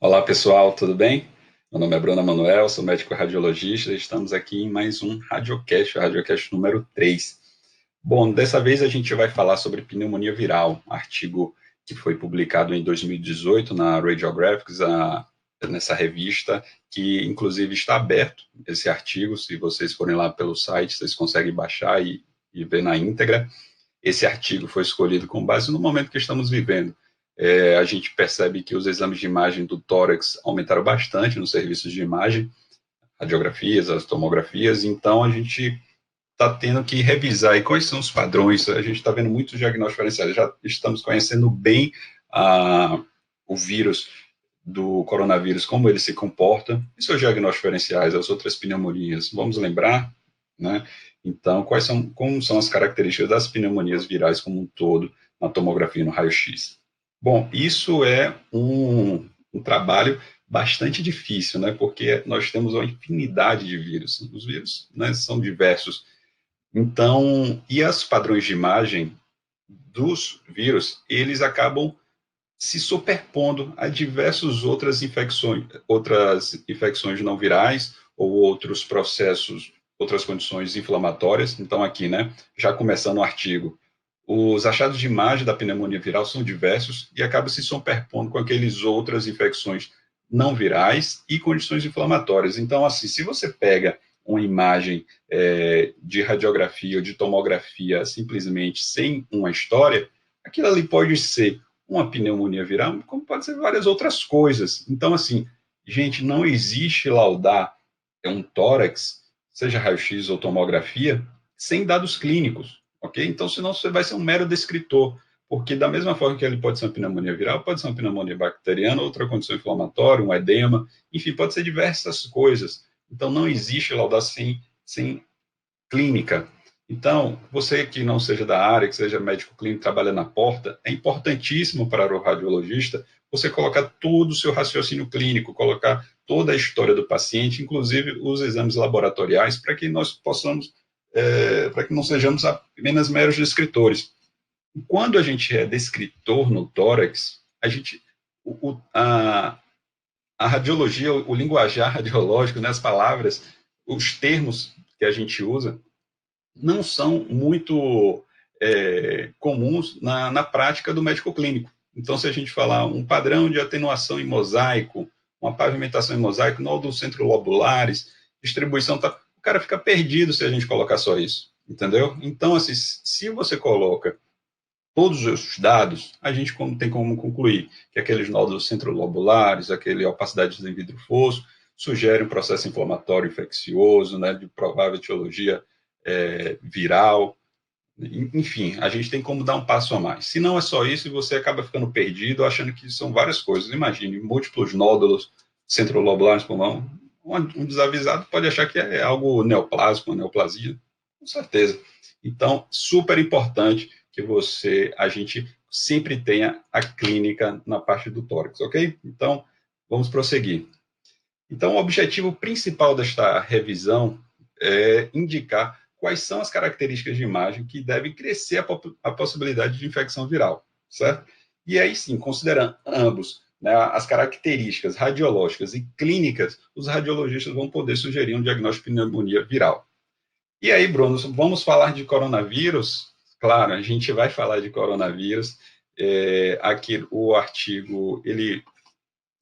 Olá pessoal, tudo bem? Meu nome é Bruno Manuel, sou médico radiologista e estamos aqui em mais um Radiocast, o Radiocast número 3. Bom, dessa vez a gente vai falar sobre pneumonia viral, artigo que foi publicado em 2018 na Radiographics, nessa revista, que inclusive está aberto esse artigo. Se vocês forem lá pelo site, vocês conseguem baixar e ver na íntegra. Esse artigo foi escolhido com base no momento que estamos vivendo. A gente percebe que os exames de imagem do tórax aumentaram bastante nos serviços de imagem, radiografias, as tomografias, então a gente está tendo que revisar aí quais são os padrões. A gente está vendo muitos diagnósticos diferenciais, já estamos conhecendo bem o vírus do coronavírus, como ele se comporta, e seus diagnósticos diferenciais, as outras pneumonias. Vamos lembrar, né? Então, como são as características das pneumonias virais como um todo na tomografia e no raio-x? Bom, isso é um trabalho bastante difícil, né? Porque nós temos uma infinidade de vírus. Os vírus, né, são diversos. Então, e os padrões de imagem dos vírus, eles acabam se superpondo a diversas outras infecções não virais ou outros processos, outras condições inflamatórias. Então, aqui, né, já começando o artigo, os achados de imagem da pneumonia viral são diversos e acabam se superpondo com aqueles outras infecções não virais e condições inflamatórias. Então, assim, se você pega uma imagem de radiografia ou de tomografia simplesmente sem uma história, aquilo ali pode ser uma pneumonia viral, como pode ser várias outras coisas. Então, assim, gente, não existe laudar um tórax, seja raio-x ou tomografia, sem dados clínicos, ok? Então, senão você vai ser um mero descritor, porque da mesma forma que ele pode ser uma pneumonia viral, pode ser uma pneumonia bacteriana, outra condição inflamatória, um edema, enfim, pode ser diversas coisas. Então, não existe laudar sem clínica. Então, você que não seja da área, que seja médico clínico, trabalha na porta, é importantíssimo para o radiologista você colocar todo o seu raciocínio clínico, colocar toda a história do paciente, inclusive os exames laboratoriais, para que nós possamos, para que não sejamos apenas meros descritores. Quando a gente é descritor no tórax, a gente, a radiologia, o linguajar radiológico, né, as palavras, os termos que a gente usa, não são muito comuns na prática do médico clínico. Então, se a gente falar um padrão de atenuação em mosaico, uma pavimentação em mosaico, nódulos centrolobulares, distribuição, tá, o cara fica perdido se a gente colocar só isso, entendeu? Então, assim, se você coloca todos os dados, a gente tem como concluir que aqueles nódulos centrolobulares, aquela opacidade em vidro fosco, sugerem um processo inflamatório infeccioso, né, de provável etiologia viral. Enfim, a gente tem como dar um passo a mais. Se não é só isso, você acaba ficando perdido, achando que são várias coisas. Imagine, múltiplos nódulos centrolobulares no pulmão. Um desavisado pode achar que é algo neoplásico, uma neoplasia. Com certeza. Então, super importante que a gente sempre tenha a clínica na parte do tórax, ok? Então, vamos prosseguir. Então, o objetivo principal desta revisão é indicar quais são as características de imagem que devem crescer a possibilidade de infecção viral, certo? E aí sim, considerando ambos, né, as características radiológicas e clínicas, os radiologistas vão poder sugerir um diagnóstico de pneumonia viral. E aí, Bruno, vamos falar de coronavírus? Claro, a gente vai falar de coronavírus. Aqui o artigo,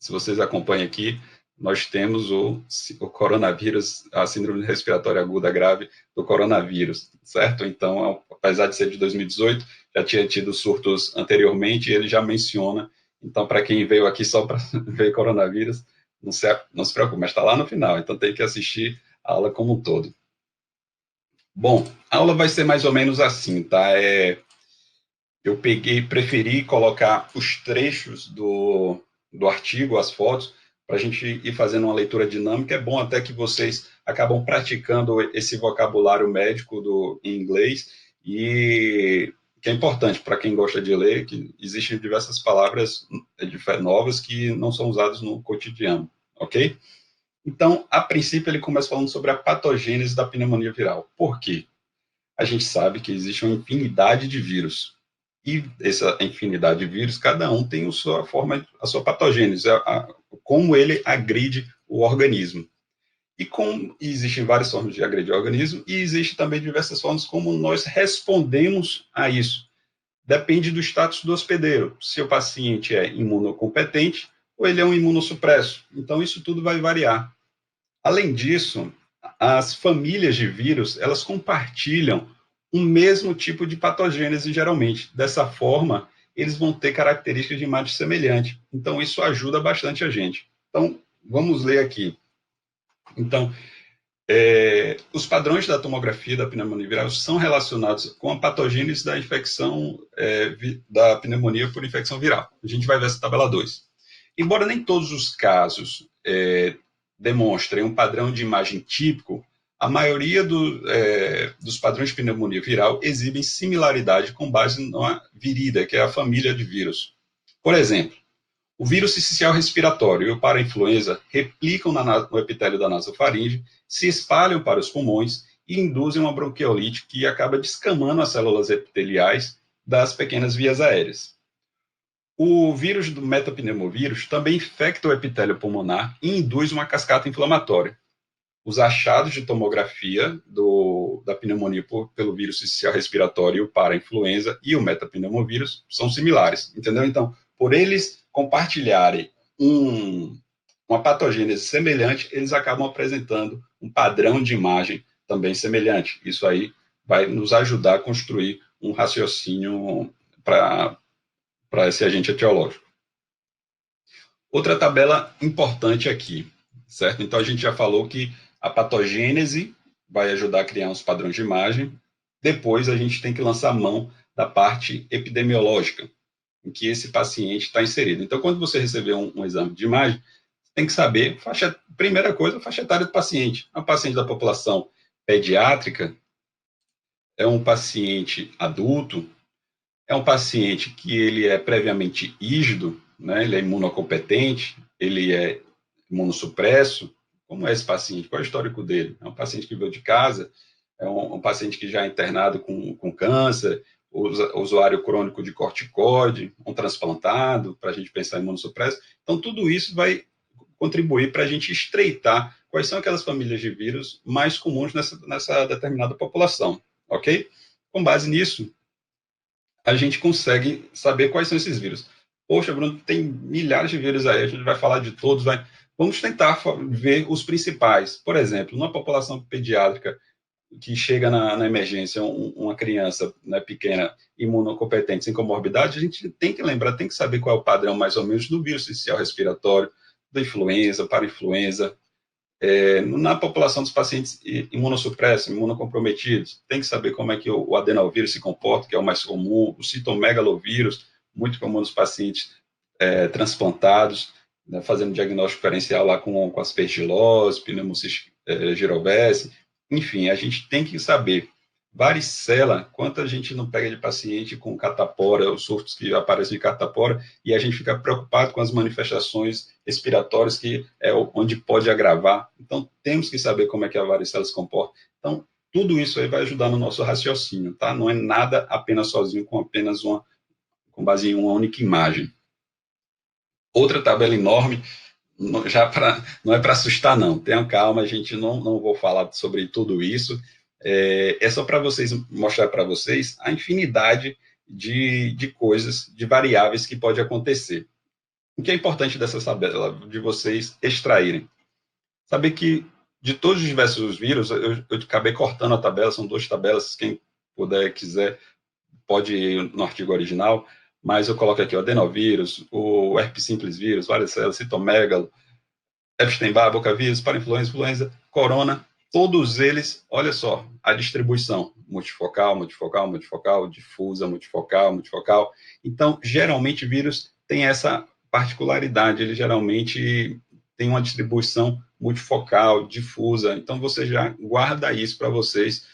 se vocês acompanham aqui, nós temos o coronavírus, a síndrome respiratória aguda grave do coronavírus, certo? Então, apesar de ser de 2018, já tinha tido surtos anteriormente, e ele já menciona. Então, para quem veio aqui só para ver coronavírus, não se preocupe, mas está lá no final, então tem que assistir a aula como um todo. Bom, a aula vai ser mais ou menos assim, tá? Eu preferi colocar os trechos do artigo, as fotos, para a gente ir fazendo uma leitura dinâmica. É bom até que vocês acabam praticando esse vocabulário médico em inglês, e que é importante para quem gosta de ler, que existem diversas palavras novas que não são usadas no cotidiano, ok? Então, a princípio, ele começa falando sobre a patogênese da pneumonia viral. Por quê? A gente sabe que existe uma infinidade de vírus. E essa infinidade de vírus, cada um tem a sua patogênese, como ele agride o organismo. E como existem várias formas de agredir o organismo, e existem também diversas formas como nós respondemos a isso. Depende do status do hospedeiro, se o paciente é imunocompetente ou ele é um imunossupresso. Então, isso tudo vai variar. Além disso, as famílias de vírus, elas compartilham o mesmo tipo de patogênese, geralmente. Dessa forma, eles vão ter características de imagem semelhante. Então, isso ajuda bastante a gente. Então, vamos ler aqui. Então, os padrões da tomografia da pneumonia viral são relacionados com a patogênese da infecção, da pneumonia por infecção viral. A gente vai ver essa tabela 2. Embora nem todos os casos demonstrem um padrão de imagem típico, a maioria dos padrões de pneumonia viral exibem similaridade com base na virida, que é a família de vírus. Por exemplo, o vírus sincicial respiratório e o parainfluenza replicam no epitélio da nasofaringe, se espalham para os pulmões e induzem uma bronquiolite que acaba descamando as células epiteliais das pequenas vias aéreas. O vírus do metapneumovírus também infecta o epitélio pulmonar e induz uma cascata inflamatória. Os achados de tomografia da pneumonia pelo vírus sincicial respiratório, o parainfluenza e o metapneumovírus são similares, entendeu? Então, por eles compartilharem uma patogênese semelhante, eles acabam apresentando um padrão de imagem também semelhante. Isso aí vai nos ajudar a construir um raciocínio para esse agente etiológico. Outra tabela importante aqui, certo? Então, a gente já falou que a patogênese vai ajudar a criar uns padrões de imagem. Depois, a gente tem que lançar mão da parte epidemiológica, em que esse paciente está inserido. Então, quando você receber um exame de imagem, tem que saber, primeira coisa, a faixa etária do paciente. É um paciente da população pediátrica, é um paciente adulto, é um paciente que ele é previamente rígido, né? Ele é imunocompetente, ele é imunossupresso. Como é esse paciente? Qual é o histórico dele? É um paciente que veio de casa, é um paciente que já é internado com câncer, usuário crônico de corticoide, um transplantado, para a gente pensar em imunossupresso. Então, tudo isso vai contribuir para a gente estreitar quais são aquelas famílias de vírus mais comuns nessa determinada população, ok? Com base nisso, a gente consegue saber quais são esses vírus. Poxa, Bruno, tem milhares de vírus aí, a gente vai falar de todos, vamos tentar ver os principais. Por exemplo, numa população pediátrica que chega na emergência, uma criança, né, pequena, imunocompetente, sem comorbidade, a gente tem que lembrar, tem que saber qual é o padrão, mais ou menos, do vírus sincicial respiratório, da influenza, parainfluenza. Na população dos pacientes imunossupressos, imunocomprometidos, tem que saber como é que o adenovírus se comporta, que é o mais comum, o citomegalovírus, muito comum nos pacientes transplantados, né, fazendo diagnóstico diferencial lá com aspergilose, pneumociste girovese. Enfim, a gente tem que saber, varicela, quanto a gente não pega de paciente com catapora, os surtos que aparecem de catapora, e a gente fica preocupado com as manifestações respiratórias, que é onde pode agravar. Então, temos que saber como é que a varicela se comporta. Então, tudo isso aí vai ajudar no nosso raciocínio, tá? Não é nada apenas sozinho, com base em uma única imagem. Outra tabela enorme, não é para assustar, não. Tenham calma, a gente não vou falar sobre tudo isso. É só para mostrar para vocês a infinidade de coisas, de variáveis que pode acontecer. O que é importante dessa tabela, de vocês extraírem? Saber que, de todos os diversos vírus, eu acabei cortando a tabela, são 2 tabelas, quem puder, quiser, pode ir no artigo original, mas eu coloco aqui o adenovírus, o herpes simples vírus, varicela, citomegalo, Epstein-Barr, bocavírus, parainfluenza, influenza, corona, todos eles, olha só, a distribuição, multifocal, multifocal, multifocal, difusa, multifocal, multifocal. Então, geralmente, vírus tem essa particularidade, ele geralmente tem uma distribuição multifocal, difusa. Então, você já guarda isso para vocês,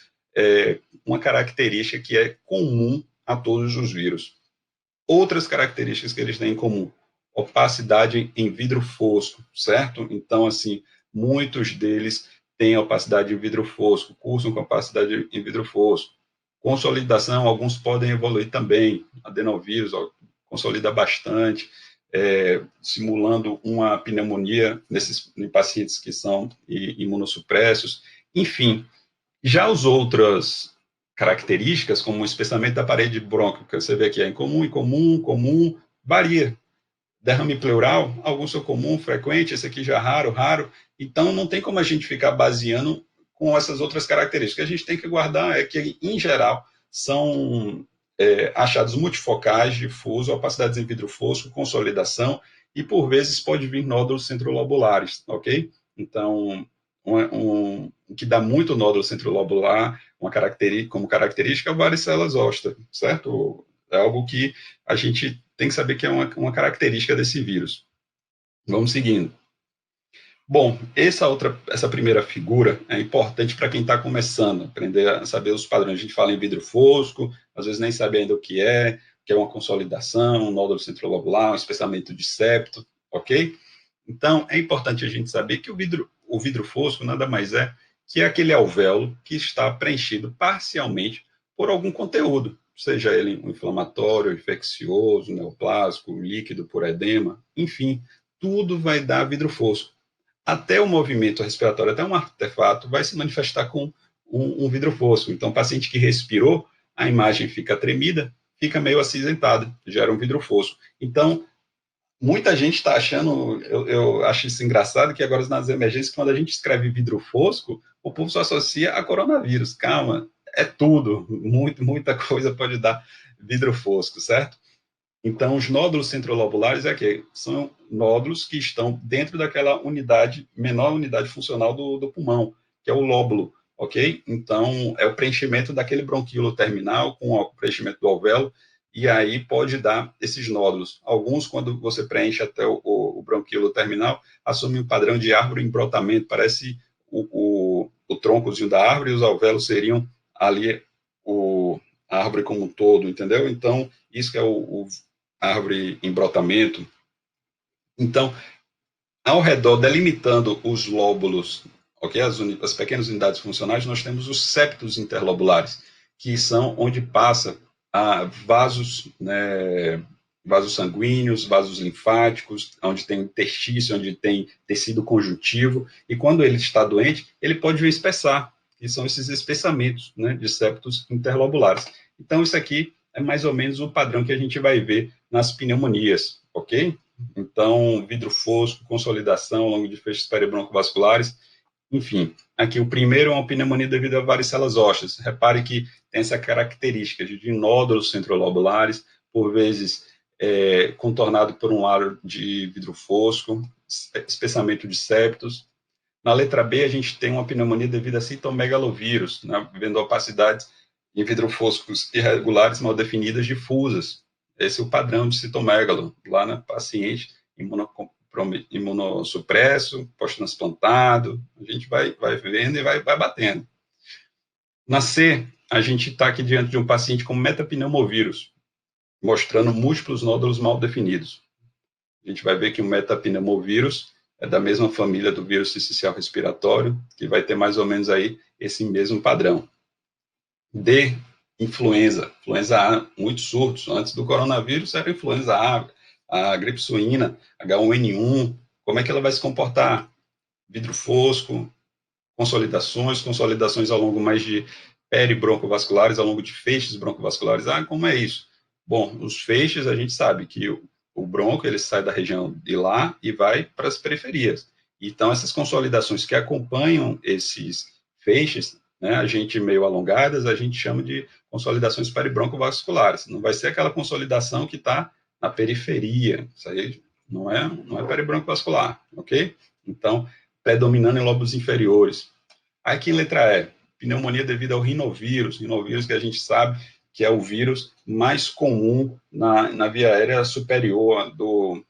uma característica que é comum a todos os vírus. Outras características que eles têm em comum: opacidade em vidro fosco, certo? Então, assim, muitos deles têm opacidade em vidro fosco, cursam com opacidade em vidro fosco. Consolidação, alguns podem evoluir também. Adenovírus consolida bastante. simulando uma pneumonia em pacientes que são imunossupressos, enfim. Já as outras características, como o espessamento da parede brônquica, que você vê que é incomum, varia. Derrame pleural, alguns são comum, frequente, esse aqui já é raro. Então, não tem como a gente ficar baseando com essas outras características. O que a gente tem que guardar é que, em geral, são achados multifocais, difuso, opacidades em vidro fosco, consolidação, e, por vezes, pode vir nódulos centrolobulares, ok? Então, o que dá muito nódulo centrolobular, como característica, é o varicela zoster, certo? É algo que a gente tem que saber que é uma característica desse vírus. Vamos seguindo. Bom, essa primeira figura é importante para quem está começando, aprender a saber os padrões. A gente fala em vidro fosco, às vezes nem sabe ainda o que é uma consolidação, um nódulo centrolobular, um espessamento de septo, ok? Então, é importante a gente saber que o vidro fosco nada mais é que aquele alvéolo que está preenchido parcialmente por algum conteúdo, seja ele um inflamatório, infeccioso, neoplásico, líquido por edema, enfim, tudo vai dar vidro fosco. Até o movimento respiratório, até um artefato, vai se manifestar com um vidro fosco. Então, o paciente que respirou, a imagem fica tremida, fica meio acinzentada, gera um vidro fosco. Então, muita gente está achando, eu acho isso engraçado, que agora nas emergências, quando a gente escreve vidro fosco, o povo só associa a coronavírus. Calma, é tudo, muita coisa pode dar vidro fosco, certo? Então, os nódulos centrolobulares são nódulos que estão dentro daquela menor unidade funcional do pulmão, que é o lóbulo, ok? Então, é o preenchimento daquele bronquíolo terminal com o preenchimento do alvéolo, e aí pode dar esses nódulos. Alguns, quando você preenche até o bronquíolo terminal, assumem um padrão de árvore em brotamento, parece o troncozinho da árvore, e os alvéolos seriam ali a árvore como um todo, entendeu? Então, isso que é árvore em brotamento. Então, ao redor, delimitando os lóbulos, ok, as pequenas unidades funcionais, nós temos os septos interlobulares, que são onde passa vasos, né, vasos sanguíneos, vasos linfáticos, onde tem interstício, onde tem tecido conjuntivo, e quando ele está doente, ele pode espessar, que são esses espessamentos, né, de septos interlobulares. Então, isso aqui é mais ou menos o padrão que a gente vai ver nas pneumonias, ok? Então, vidro fosco, consolidação ao longo de feixes peribroncovasculares, enfim. Aqui, o primeiro é uma pneumonia devido a varicelas ósseas. Repare que tem essa característica de nódulos centrolobulares, por vezes contornado por um aro de vidro fosco, espessamento de septos. Na letra B, a gente tem uma pneumonia devido a citomegalovírus, né, vendo opacidades em vidro foscos irregulares, mal definidas, difusas. Esse é o padrão de citomegalo, lá na paciente imunossupresso, pós-transplantado, a gente vai vendo e vai batendo. Na C, a gente está aqui diante de um paciente com metapneumovírus, mostrando múltiplos nódulos mal definidos. A gente vai ver que o metapneumovírus é da mesma família do vírus sincicial respiratório, que vai ter mais ou menos aí esse mesmo padrão. D, influenza A, muitos surtos. Antes do coronavírus era influenza A, a gripe suína, H1N1. Como é que ela vai se comportar? Vidro fosco, consolidações ao longo mais de peribroncovasculares, ao longo de feixes broncovasculares. Como é isso? Bom, os feixes, a gente sabe que o bronco, ele sai da região de lá e vai para as periferias. Então, essas consolidações que acompanham esses feixes, né, a gente meio alongadas, a gente chama de consolidações peribroncovasculares. Não vai ser aquela consolidação que está na periferia. Isso aí não é peribroncovascular, ok? Então, predominando em lobos inferiores. Aqui em letra E, pneumonia devido ao rinovírus que a gente sabe que é o vírus mais comum na via aérea superior,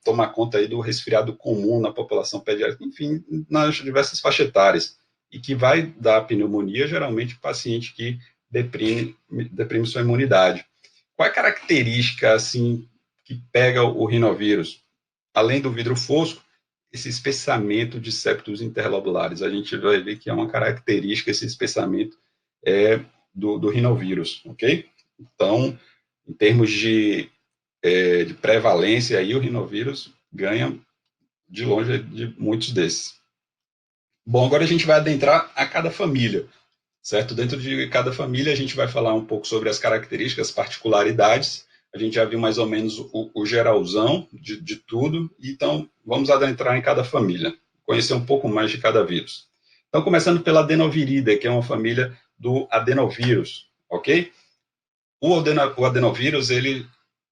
toma conta aí do resfriado comum na população pediátrica, enfim, nas diversas faixas etárias, e que vai dar pneumonia, geralmente, paciente que deprime sua imunidade. Qual é a característica, assim, que pega o rinovírus? Além do vidro fosco, esse espessamento de septos interlobulares. A gente vai ver que é uma característica, esse espessamento do rinovírus, ok? Então, em termos de de prevalência, aí o rinovírus ganha de longe de muitos desses. Bom, agora a gente vai adentrar a cada família, certo? Dentro de cada família a gente vai falar um pouco sobre as características, particularidades. A gente já viu mais ou menos o geralzão de tudo, então vamos adentrar em cada família, conhecer um pouco mais de cada vírus. Então, começando pela adenoviridae, que é uma família do adenovírus, ok? O adenovírus, ele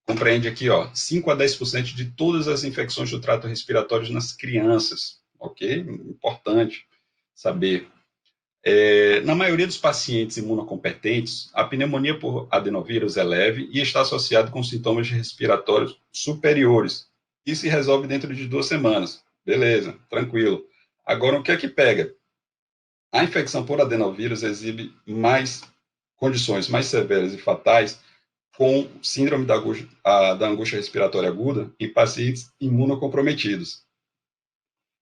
compreende aqui, 5 a 10% de todas as infecções do trato respiratório nas crianças, ok? Importante saber. Na maioria dos pacientes imunocompetentes, a pneumonia por adenovírus é leve e está associada com sintomas respiratórios superiores, e se resolve dentro de 2 semanas. Beleza, tranquilo. Agora, o que é que pega? A infecção por adenovírus exibe mais condições mais severas e fatais com síndrome da angústia respiratória aguda em pacientes imunocomprometidos.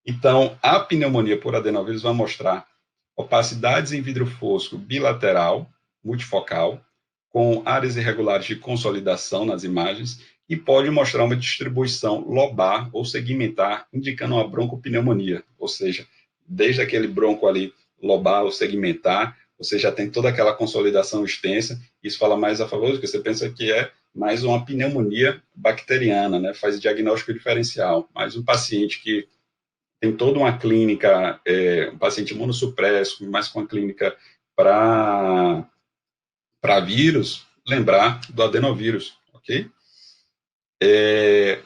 Então, a pneumonia por adenovírus vai mostrar opacidades em vidro fosco bilateral, multifocal, com áreas irregulares de consolidação nas imagens e pode mostrar uma distribuição lobar ou segmentar, indicando uma broncopneumonia, ou seja, desde aquele bronco ali lobar ou segmentar, você já tem toda aquela consolidação extensa, isso fala mais a favor do que você pensa que é mais uma pneumonia bacteriana, né? Faz diagnóstico diferencial, mas um paciente que tem toda uma clínica, um paciente imunossupresso, mas com a clínica para vírus, lembrar do adenovírus, ok?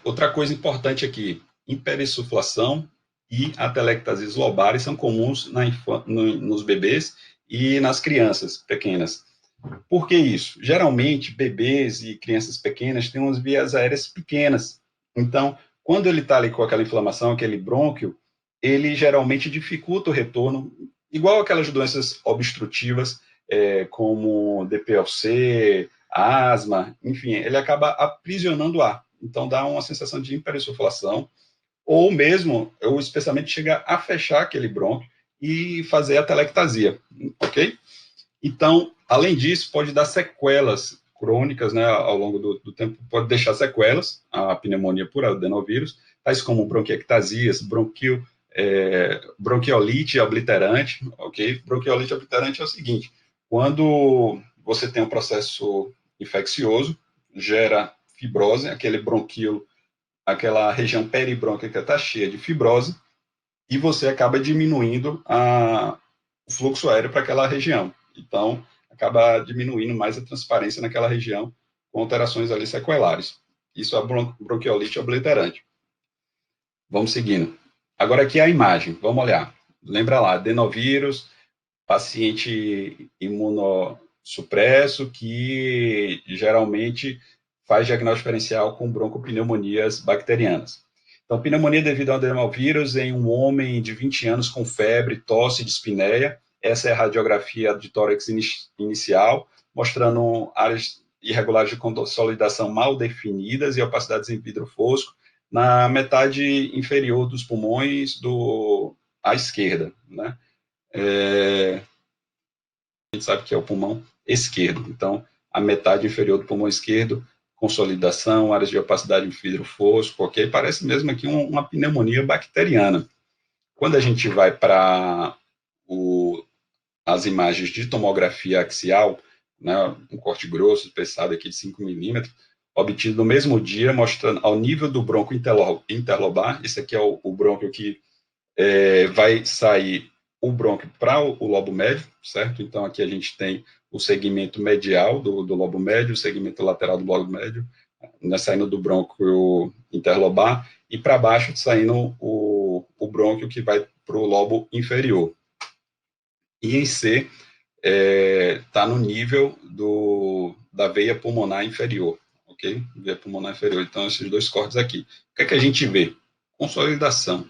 Outra coisa importante aqui, hiperissuflação e atelectasias lobares são comuns nos bebês e nas crianças pequenas. Por que isso? Geralmente, bebês e crianças pequenas têm umas vias aéreas pequenas. Então, quando ele está ali com aquela inflamação, aquele brônquio, ele geralmente dificulta o retorno, igual aquelas doenças obstrutivas, como DPLC, asma, enfim, ele acaba aprisionando o ar. Então, dá uma sensação de hiperinsuflação, ou mesmo, ou especialmente, chega a fechar aquele brônquio e fazer a telectasia, ok? Então, além disso, pode dar sequelas crônicas, né, ao longo do tempo, pode deixar sequelas, a pneumonia por adenovírus, tais como bronquiectasias, bronquiolite obliterante, ok? Bronquiolite obliterante é o seguinte, quando você tem um processo infeccioso, gera fibrose, aquele bronquíolo, aquela região peribrônquica está cheia de fibrose, e você acaba diminuindo o fluxo aéreo para aquela região. Então, acaba diminuindo mais a transparência naquela região, com alterações ali sequelares. Isso é a bronquiolite obliterante. Vamos seguindo. Agora aqui é a imagem, vamos olhar. Lembra lá, adenovírus, paciente imunossupresso, que geralmente faz diagnóstico diferencial com broncopneumonias bacterianas. Então, pneumonia devido ao adenovírus em um homem de 20 anos com febre, tosse e dispneia. Essa é a radiografia de tórax inicial, mostrando áreas irregulares de consolidação mal definidas e opacidades em vidro fosco na metade inferior dos pulmões à esquerda, né? A gente sabe que é o pulmão esquerdo. Então, a metade inferior do pulmão esquerdo, consolidação, áreas de opacidade em vidro fosco, ok? Parece mesmo aqui uma pneumonia bacteriana. Quando a gente vai para as imagens de tomografia axial, né, um corte grosso, pesado aqui de 5 milímetros, obtido no mesmo dia, mostrando ao nível do bronco interlobar, esse aqui é o brônquio que vai sair o brônquio para o lobo médio, certo? Então, aqui a gente tem o segmento medial do lobo médio, o segmento lateral do lobo médio, né, saindo do brônquio interlobar, e para baixo saindo o brônquio que vai para o lobo inferior. E em C, está no nível da veia pulmonar inferior, ok? Veia pulmonar inferior. Então, esses dois cortes aqui. O que é que a gente vê? Consolidação,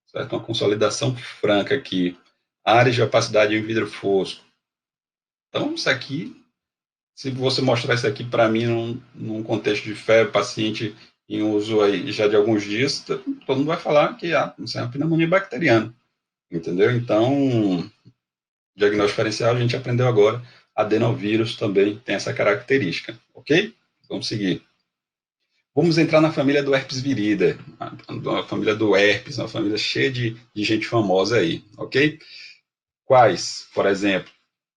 certo? Uma consolidação franca aqui. Áreas de opacidade em vidro fosco. Então, isso aqui, se você mostrar isso aqui para mim num contexto de febre, paciente em uso aí já de alguns dias, todo mundo vai falar que isso é uma pneumonia bacteriana, entendeu? Então, diagnóstico diferencial, a gente aprendeu agora, adenovírus também tem essa característica, ok? Vamos seguir. Vamos entrar na família do herpes virida, a família do herpes, uma família cheia de gente famosa aí, ok? Quais, por exemplo,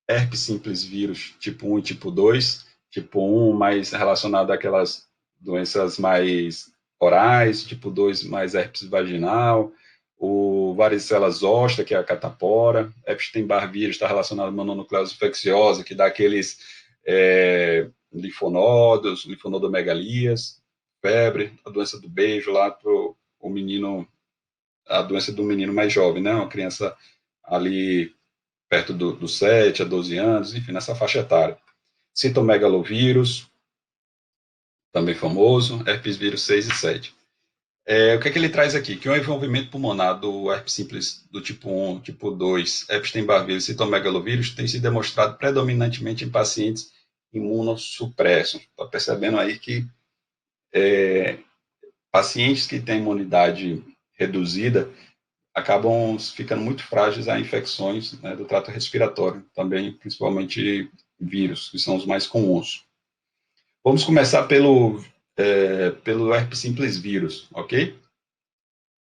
herpes simples vírus tipo 1 e tipo 2, tipo 1 mais relacionado àquelas doenças mais orais, tipo 2 mais herpes vaginal, o varicela zoster, que é a catapora, Epstein-Barr vírus está relacionado à mononucleose infecciosa, que dá aqueles linfonodos, linfonodomegalias, febre, a doença do beijo lá para o menino, a doença do menino mais jovem, né? Uma criança ali perto dos 7 a 12 anos, enfim, nessa faixa etária. Citomegalovírus, também famoso, herpes vírus 6 e 7. O que é que ele traz aqui? Que o envolvimento pulmonar do herpes simples do tipo 1, tipo 2, Epstein-Barr vírus e citomegalovírus tem sido demonstrado predominantemente em pacientes imunossupressos. Está percebendo aí que pacientes que têm imunidade reduzida acabam ficando muito frágeis a infecções, né, do trato respiratório, também principalmente vírus, que são os mais comuns. Vamos começar pelo herpes simples vírus, ok?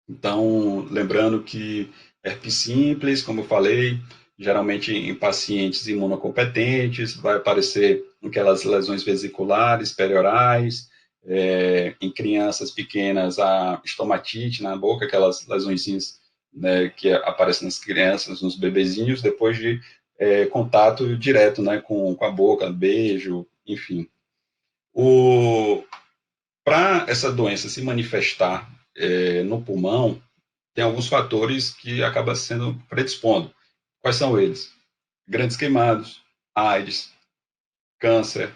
Então, lembrando que herpes simples, como eu falei, geralmente em pacientes imunocompetentes, vai aparecer aquelas lesões vesiculares, periorais, em crianças pequenas, a estomatite na boca, aquelas lesõezinhas, né, que aparecem nas crianças, nos bebezinhos, depois de contato direto, né, com a boca, beijo, enfim. Para essa doença se manifestar no pulmão, tem alguns fatores que acabam sendo predispondo. Quais são eles? Grandes queimados, AIDS, câncer,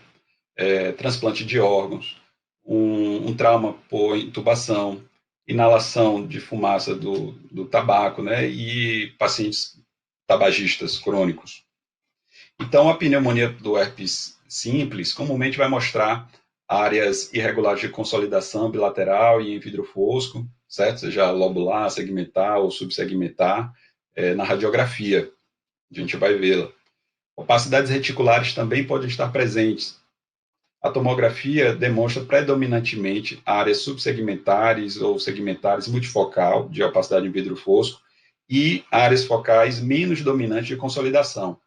transplante de órgãos, um trauma por intubação, inalação de fumaça do tabaco, né? E pacientes tabagistas crônicos. Então, a pneumonia do herpes simples comumente vai mostrar áreas irregulares de consolidação bilateral e em vidro fosco, certo? Seja lobular, segmentar ou subsegmentar, na radiografia. A gente vai vê-la. Opacidades reticulares também podem estar presentes. A tomografia demonstra predominantemente áreas subsegmentares ou segmentares multifocal, de opacidade em vidro fosco, e áreas focais menos dominantes de consolidação.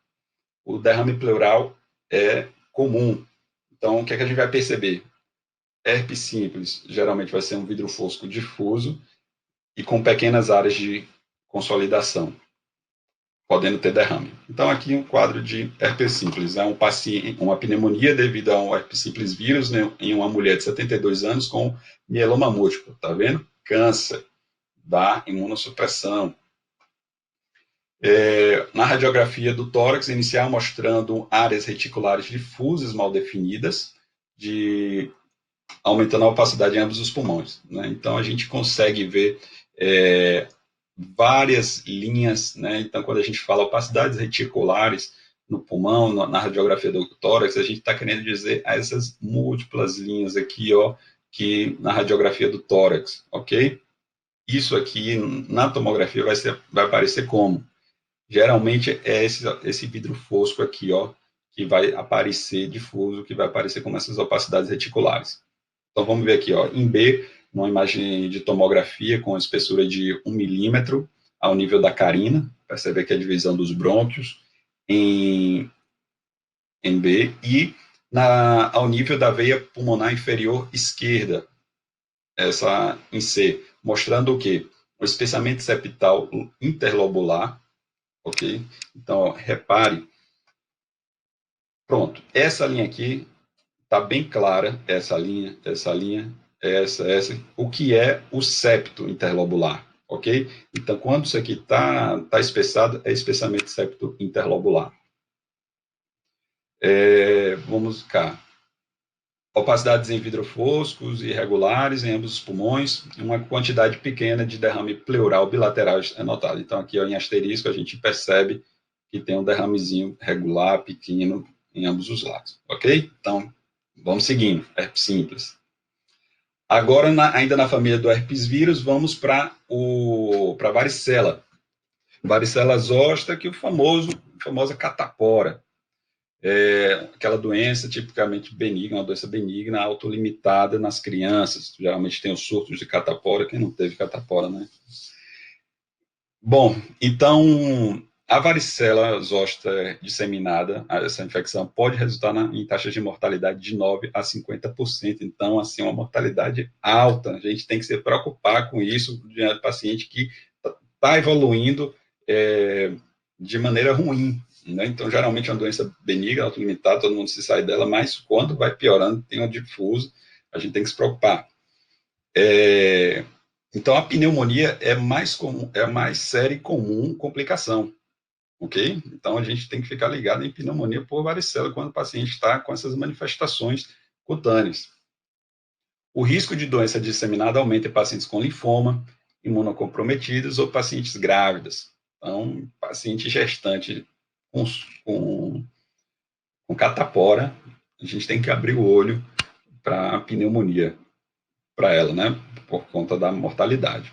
O derrame pleural é comum. Então, o que é que a gente vai perceber? Herpes simples, geralmente vai ser um vidro fosco difuso e com pequenas áreas de consolidação, podendo ter derrame. Então, aqui um quadro de herpes simples. É uma pneumonia devido a um herpes simples vírus, né, em uma mulher de 72 anos com mieloma múltiplo, tá vendo? Câncer da imunossupressão. Na radiografia do tórax inicial, mostrando áreas reticulares difusas mal definidas, aumentando a opacidade em ambos os pulmões, né? Então, a gente consegue ver várias linhas, né? Então, quando a gente fala opacidades reticulares no pulmão, na radiografia do tórax, a gente está querendo dizer essas múltiplas linhas aqui, ó, que na radiografia do tórax, ok? Isso aqui, na tomografia, vai aparecer como? Geralmente é esse vidro fosco aqui, ó, que vai aparecer difuso, que vai aparecer como essas opacidades reticulares. Então, vamos ver aqui, ó, em B, uma imagem de tomografia com espessura de 1 milímetro ao nível da carina, percebe aqui a divisão dos brônquios em B, e ao nível da veia pulmonar inferior esquerda, essa em C, mostrando o quê? O espessamento septal interlobular, ok? Então, ó, repare, pronto, essa linha aqui está bem clara, essa linha, essa, o que é o septo interlobular, ok? Então, quando isso aqui está espessado, é espessamento septo interlobular. Vamos cá. Opacidades em vidro foscos irregulares em ambos os pulmões, uma quantidade pequena de derrame pleural bilateral é notada. Então, aqui ó, em asterisco, a gente percebe que tem um derramezinho regular, pequeno, em ambos os lados, ok? Então, vamos seguindo, herpes simples. Agora, ainda na família do herpes vírus, vamos para a varicela. Varicela zoster, que é famosa catapora. aquela doença tipicamente benigna, uma doença benigna, autolimitada nas crianças. Geralmente tem os surtos de catapora, quem não teve catapora, né? Bom, então, a varicela zoster disseminada, essa infecção, pode resultar em taxas de mortalidade de 9 a 50%. Então, assim, uma mortalidade alta. A gente tem que se preocupar com isso diante do paciente que está evoluindo de maneira ruim. Né? Então, geralmente é uma doença benigna, autolimitada, todo mundo se sai dela, mas quando vai piorando, tem um difuso, a gente tem que se preocupar. Então, a pneumonia é mais comum, é a mais séria e comum complicação, ok? Então, a gente tem que ficar ligado em pneumonia por varicela quando o paciente está com essas manifestações cutâneas. O risco de doença disseminada aumenta em pacientes com linfoma, imunocomprometidos ou pacientes grávidas. Então, paciente gestante com catapora, a gente tem que abrir o olho para a pneumonia, para ela, né? Por conta da mortalidade.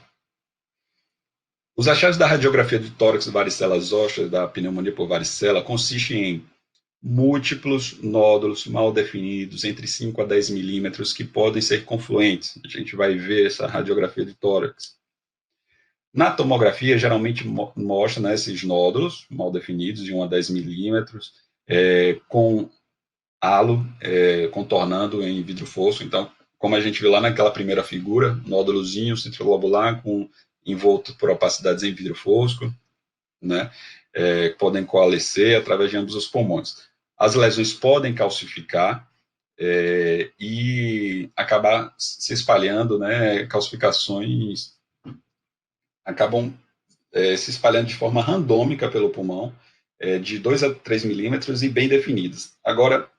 Os achados da radiografia de tórax, varicela zoster, da pneumonia por varicela, consistem em múltiplos nódulos mal definidos, entre 5 a 10 milímetros, que podem ser confluentes. A gente vai ver essa radiografia de tórax. Na tomografia, geralmente mostra, né, esses nódulos mal definidos, de 1 a 10 milímetros, com halo contornando em vidro fosco. Então, como a gente viu lá naquela primeira figura, nódulozinho citrolobular envolto por opacidades em vidro fosco, né, podem coalescer através de ambos os pulmões. As lesões podem calcificar e acabar se espalhando, né, calcificações acabam se espalhando de forma randômica pelo pulmão, de 2 a 3 milímetros e bem definidas. Agora,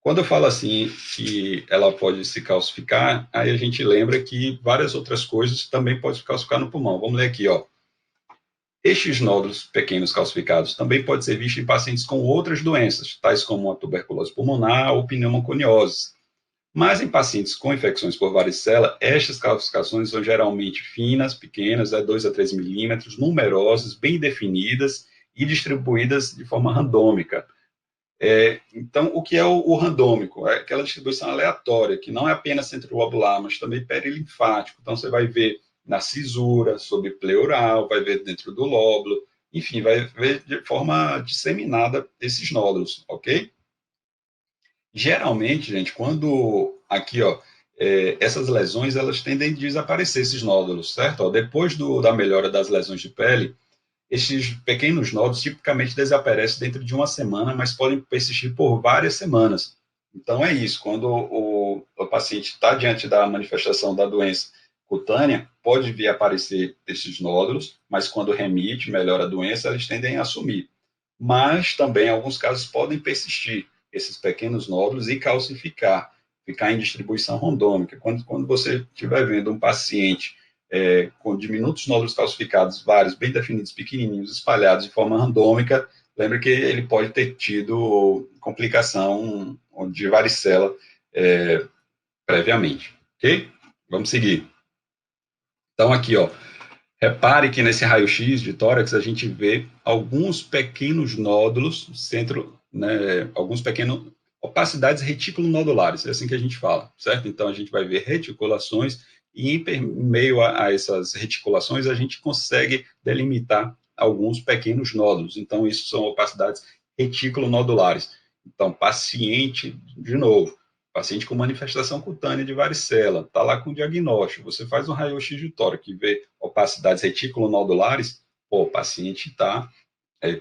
quando eu falo assim que ela pode se calcificar, aí a gente lembra que várias outras coisas também podem se calcificar no pulmão. Vamos ler aqui, ó. Estes nódulos pequenos calcificados também podem ser vistos em pacientes com outras doenças, tais como a tuberculose pulmonar ou pneumoconiose. Mas em pacientes com infecções por varicela, estas calcificações são geralmente finas, pequenas, 2 a 3 milímetros, numerosas, bem definidas e distribuídas de forma randômica. Então, o que é o randômico? É aquela distribuição aleatória, que não é apenas centrilobular, mas também perilinfático. Então, você vai ver na cisura, subpleural, vai ver dentro do lóbulo, enfim, vai ver de forma disseminada esses nódulos, ok? Geralmente, gente, quando aqui, ó, essas lesões, elas tendem a desaparecer, esses nódulos, certo? Ó, depois da melhora das lesões de pele, esses pequenos nódulos tipicamente desaparecem dentro de uma semana, mas podem persistir por várias semanas. Então, é isso. Quando o paciente está diante da manifestação da doença cutânea, pode vir a aparecer esses nódulos, mas quando remite, melhora a doença, eles tendem a sumir. Mas também, em alguns casos, podem persistir esses pequenos nódulos e calcificar, ficar em distribuição randômica. Quando você estiver vendo um paciente com diminutos nódulos calcificados, vários, bem definidos, pequenininhos, espalhados de forma randômica, lembre que ele pode ter tido complicação de varicela previamente, ok? Vamos seguir. Então, aqui, ó, repare que nesse raio-x de tórax a gente vê alguns pequenos nódulos, né, alguns pequenos opacidades reticulonodulares, é assim que a gente fala, certo? Então, a gente vai ver reticulações e em meio a essas reticulações a gente consegue delimitar alguns pequenos nódulos. Então, isso são opacidades reticulonodulares. Então, paciente, de novo, paciente com manifestação cutânea de varicela, está lá com diagnóstico, você faz um raio-x de tórax e vê opacidades reticulonodulares, o paciente está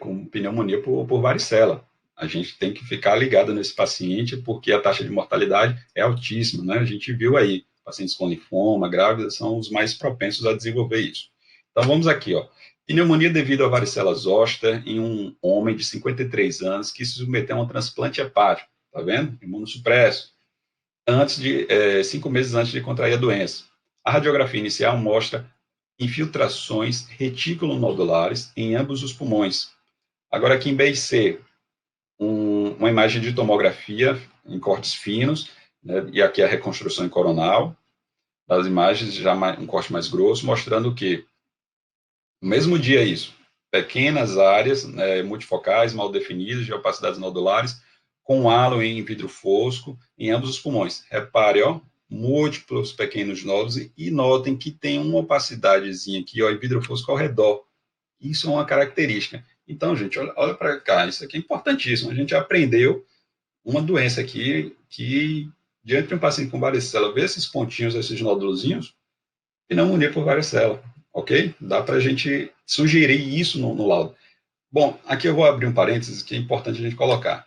com pneumonia por varicela. A gente tem que ficar ligado nesse paciente, porque a taxa de mortalidade é altíssima, né? A gente viu aí, pacientes com linfoma, grávidas, são os mais propensos a desenvolver isso. Então, vamos aqui, ó. Pneumonia devido à varicela zoster em um homem de 53 anos que se submeteu a um transplante hepático, tá vendo? Imunossupresso, 5 meses antes de contrair a doença. A radiografia inicial mostra infiltrações reticulonodulares em ambos os pulmões. Agora, aqui em B&C, uma imagem de tomografia em cortes finos, né, e aqui a reconstrução coronal das imagens, já um corte mais grosso, mostrando que, no mesmo dia isso, pequenas áreas multifocais, mal definidas, de opacidades nodulares, com halo em vidro fosco em ambos os pulmões. Repare, ó, múltiplos pequenos nódulos e notem que tem uma opacidadezinha aqui, ó, em vidro fosco ao redor. Isso é uma característica. Então, gente, olha para cá, isso aqui é importantíssimo. A gente aprendeu uma doença aqui que, diante de um paciente com varicela, vê esses pontinhos, esses nódulozinhos, pneumonia por varicela, ok? Dá para a gente sugerir isso no laudo. Bom, aqui eu vou abrir um parênteses que é importante a gente colocar.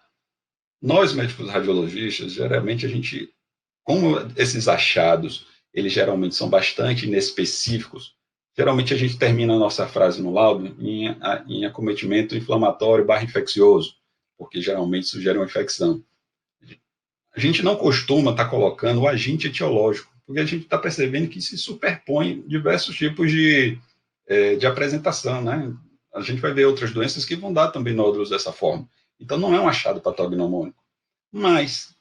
Nós, médicos radiologistas, geralmente a gente, como esses achados, eles geralmente são bastante inespecíficos, geralmente a gente termina a nossa frase no laudo em acometimento inflamatório / infeccioso, porque geralmente isso gera uma infecção. A gente não costuma estar colocando o agente etiológico, porque a gente está percebendo que se superpõe diversos tipos de apresentação, né? A gente vai ver outras doenças que vão dar também nódulos dessa forma. Então, não é um achado patognomônico. Mas,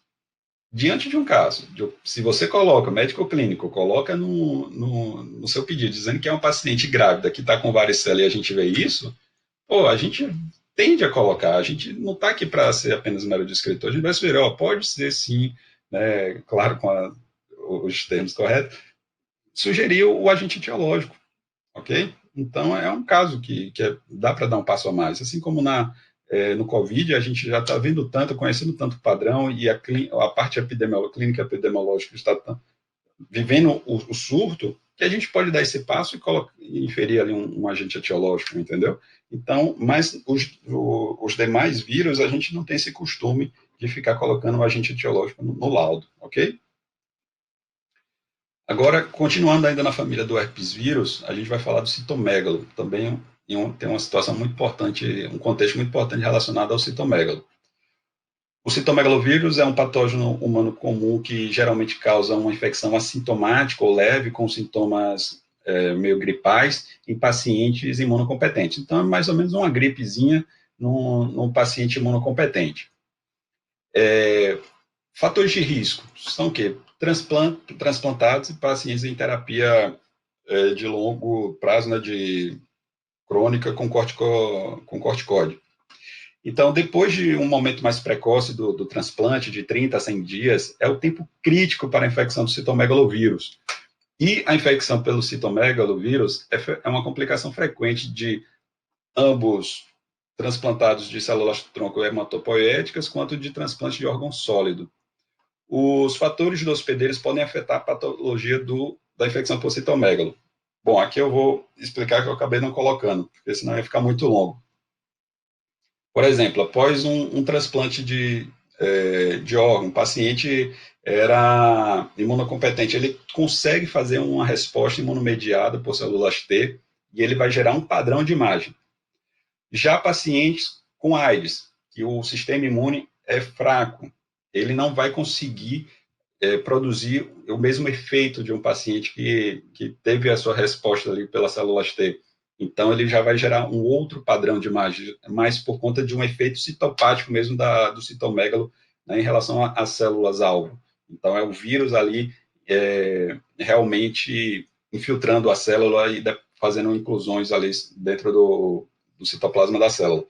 diante de um caso, se você coloca, médico ou clínico, coloca no seu pedido, dizendo que é uma paciente grávida que está com varicela e a gente vê isso, pô, a gente tende a colocar, a gente não está aqui para ser apenas mero descritor, a gente vai sugerir, ó, pode ser sim, né, claro, com os termos corretos, sugerir o agente etiológico, ok? Então, é um caso que dá para dar um passo a mais. Assim como no Covid, a gente já está vendo tanto, conhecendo tanto o padrão e a parte clínica epidemiológica está vivendo o surto, que a gente pode dar esse passo e inferir ali um agente etiológico, entendeu? Então, mas os demais vírus, a gente não tem esse costume de ficar colocando um agente etiológico no laudo, ok? Agora, continuando ainda na família do herpes vírus, a gente vai falar do citomegalo, também tem uma situação muito importante, um contexto muito importante relacionado ao citomegalo. O citomegalovírus é um patógeno humano comum que geralmente causa uma infecção assintomática ou leve, com sintomas meio gripais, em pacientes imunocompetentes. Então, é mais ou menos uma gripezinha num paciente imunocompetente. Fatores de risco são o quê? Transplantados e pacientes em terapia de longo prazo, né, de crônica com corticóide. Então, depois de um momento mais precoce do transplante, de 30 a 100 dias, é o tempo crítico para a infecção do citomegalovírus. E a infecção pelo citomegalovírus é uma complicação frequente de ambos transplantados de células-tronco hematopoéticas, quanto de transplante de órgão sólido. Os fatores de hospedeiros podem afetar a patologia da infecção por citomegalo. Bom, aqui eu vou explicar que eu acabei não colocando, porque senão ia ficar muito longo. Por exemplo, após um transplante de órgão, o paciente era imunocompetente, ele consegue fazer uma resposta imunomediada por células T e ele vai gerar um padrão de imagem. Já pacientes com AIDS, que o sistema imune é fraco, ele não vai conseguir produzir o mesmo efeito de um paciente que teve a sua resposta ali pelas células T. Então, ele já vai gerar um outro padrão de imagem, mas por conta de um efeito citopático mesmo do citomegalo, né, em relação às células-alvo. Então, é o vírus ali realmente infiltrando a célula e fazendo inclusões ali dentro do citoplasma da célula.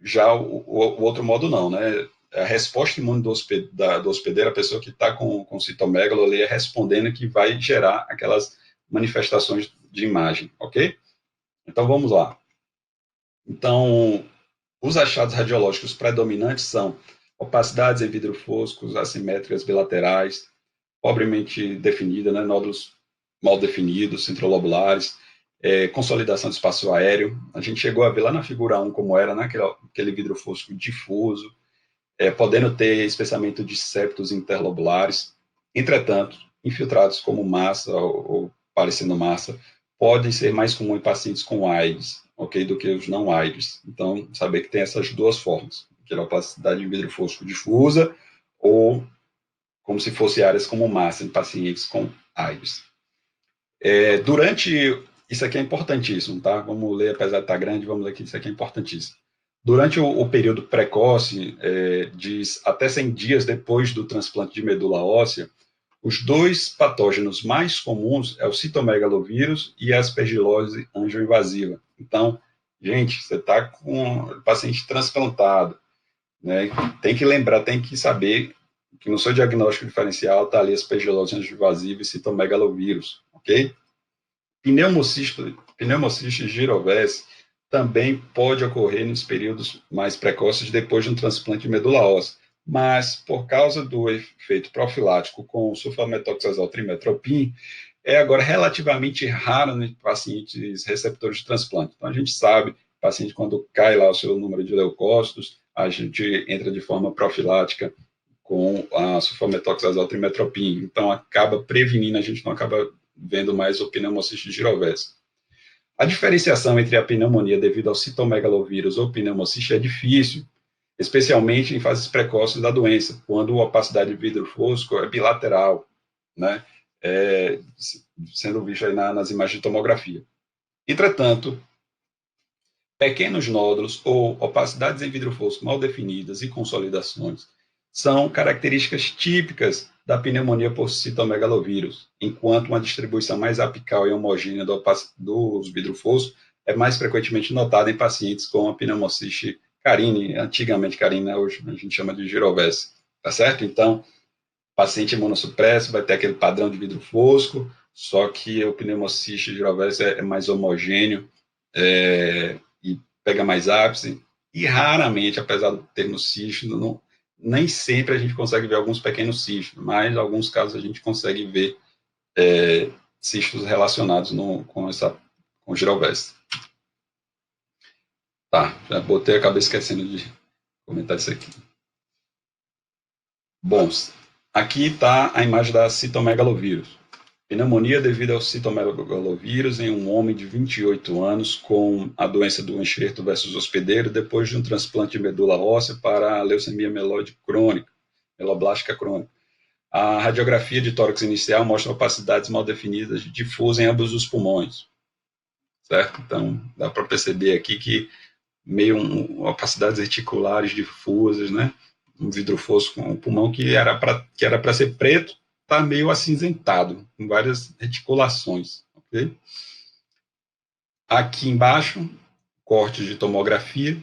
Já o outro modo não, né? A resposta imune do hospedeiro, a pessoa que está com citomegalo ali, é respondendo que vai gerar aquelas manifestações de imagem, ok? Então, vamos lá. Então, os achados radiológicos predominantes são opacidades em vidro foscos, assimétricas bilaterais, pobremente definida, né? Nódulos mal definidos, centrolobulares, consolidação do espaço aéreo. A gente chegou a ver lá na figura 1 como era, né? Aquele vidro fosco difuso, podendo ter espessamento de septos interlobulares. Entretanto, infiltrados como massa ou parecendo massa, podem ser mais comuns em pacientes com AIDS, ok, do que os não AIDS. Então, saber que tem essas duas formas, que é a opacidade de vidro fosco difusa ou como se fosse áreas como massa em pacientes com AIDS. Isso aqui é importantíssimo, tá? Vamos ler, apesar de estar grande, vamos ler que isso aqui é importantíssimo. Durante o período precoce, até 100 dias depois do transplante de medula óssea, os dois patógenos mais comuns é o citomegalovírus e a aspergilose angioinvasiva. Então, gente, você está com o paciente transplantado, né? Tem que lembrar, tem que saber que no seu diagnóstico diferencial está ali aspergilose invasiva e citomegalovírus, ok? Pneumociste girovese também pode ocorrer nos períodos mais precoces depois de um transplante de medula óssea, mas por causa do efeito profilático com sulfametoxazol trimetropin, é agora relativamente raro em pacientes receptores de transplante. Então, a gente sabe, paciente, quando cai lá o seu número de leucócitos, a gente entra de forma profilática com a sulfametoxazol trimetropin. Então, acaba prevenindo, a gente não acaba vendo mais o pneumociste girovese. A diferenciação entre a pneumonia devido ao citomegalovírus ou pneumociste é difícil, especialmente em fases precoces da doença, quando a opacidade de vidro fosco é bilateral, né? Sendo visto aí nas imagens de tomografia. Entretanto, pequenos nódulos ou opacidades em vidro fosco mal definidas e consolidações são características típicas da pneumonia por citomegalovírus, enquanto uma distribuição mais apical e homogênea dos vidro fosco é mais frequentemente notada em pacientes com a pneumociste carine, antigamente carine, hoje a gente chama de girovese, tá certo? Então, paciente imunossupresso vai ter aquele padrão de vidro fosco, só que o pneumociste girovese é mais homogêneo e pega mais ápice, e raramente, apesar do termo cisto, nem sempre a gente consegue ver alguns pequenos cistos, mas em alguns casos a gente consegue ver cistos relacionados com girovese. Tá, já botei a cabeça esquecendo de comentar isso aqui. Bom, aqui está a imagem da citomegalovírus. Pneumonia devido ao citomegalovírus em um homem de 28 anos com a doença do enxerto versus hospedeiro depois de um transplante de medula óssea para a leucemia mieloide crônica, meloblástica crônica. A radiografia de tórax inicial mostra opacidades mal definidas difusas em ambos os pulmões, certo? Então, dá para perceber aqui que meio opacidades reticulares difusas, né? Um vidro fosco com um pulmão que era para ser preto, está meio acinzentado, com várias reticulações, ok? Aqui embaixo, cortes de tomografia,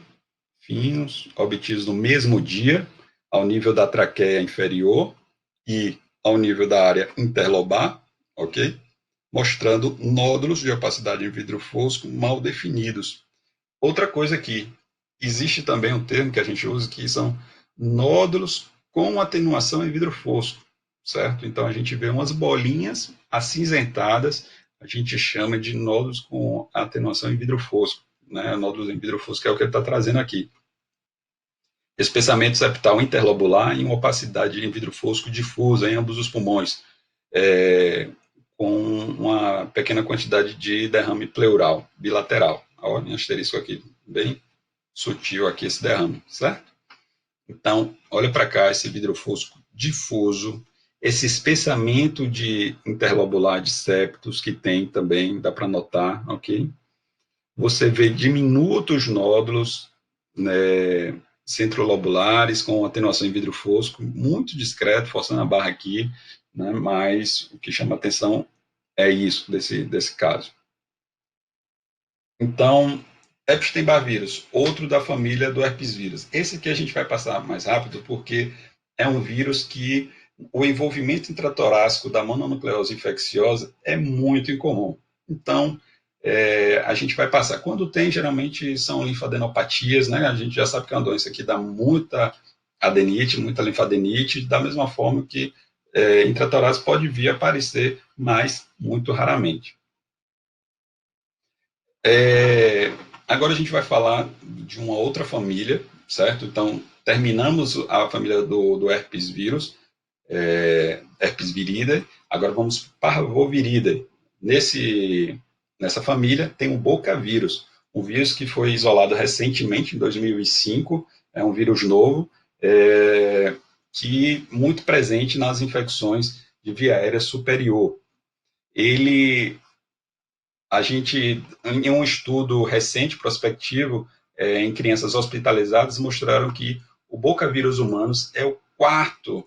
finos, obtidos no mesmo dia, ao nível da traqueia inferior e ao nível da área interlobar, ok? Mostrando nódulos de opacidade em vidro fosco mal definidos. Outra coisa aqui, existe também um termo que a gente usa que são nódulos com atenuação em vidro fosco, certo? Então, a gente vê umas bolinhas acinzentadas, a gente chama de nódulos com atenuação em vidro fosco, né? Nódulos em vidro fosco é o que ele está trazendo aqui. Espessamento septal interlobular em uma opacidade em vidro fosco difusa em ambos os pulmões, com uma pequena quantidade de derrame pleural bilateral. Olha, um asterisco aqui, bem sutil aqui esse derrame, certo? Então, olha para cá esse vidro fosco difuso, esse espessamento de interlobular de septos que tem também, dá para notar, ok? Você vê diminutos nódulos, né, centrolobulares com atenuação em vidro fosco, muito discreto, forçando a barra aqui, né, mas o que chama atenção é isso, desse caso. Então, Epstein-Barr vírus, outro da família do herpes vírus. Esse aqui a gente vai passar mais rápido, porque é um vírus que o envolvimento intratorácico da mononucleose infecciosa é muito incomum. Então, a gente vai passar. Quando tem, geralmente são linfadenopatias, né? A gente já sabe que é uma doença que dá muita adenite, muita linfadenite, da mesma forma que intratorácico pode vir a aparecer, mas muito raramente. Agora a gente vai falar de uma outra família, certo? Então, terminamos a família do herpes vírus, herpes viridae, agora vamos para parvoviridae. Nessa família tem o bocavírus, um vírus que foi isolado recentemente, em 2005, é um vírus novo, que muito presente nas infecções de via aérea superior. A gente, em um estudo recente, prospectivo, em crianças hospitalizadas, mostraram que o bocavírus humanos é o quarto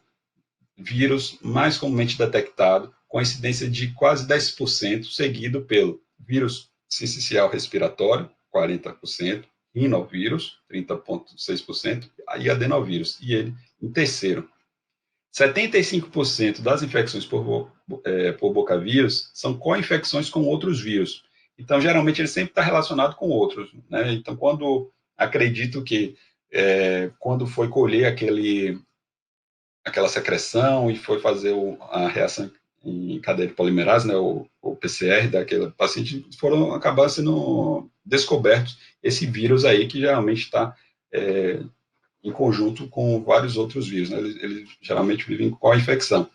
vírus mais comumente detectado, com incidência de quase 10%, seguido pelo vírus sincicial respiratório, 40%, rinovírus, 30,6%, e adenovírus, e ele em terceiro. 75% das infecções por bocavírus são co-infecções com outros vírus. Então, geralmente, ele sempre está relacionado com outros, né? Então, acredito que quando foi colher aquela secreção e foi fazer a reação em cadeia de polimerase, né, o PCR daquele paciente, foram acabar sendo descobertos esse vírus aí, que geralmente está em conjunto com vários outros vírus, né? Eles geralmente vivem com a infecção.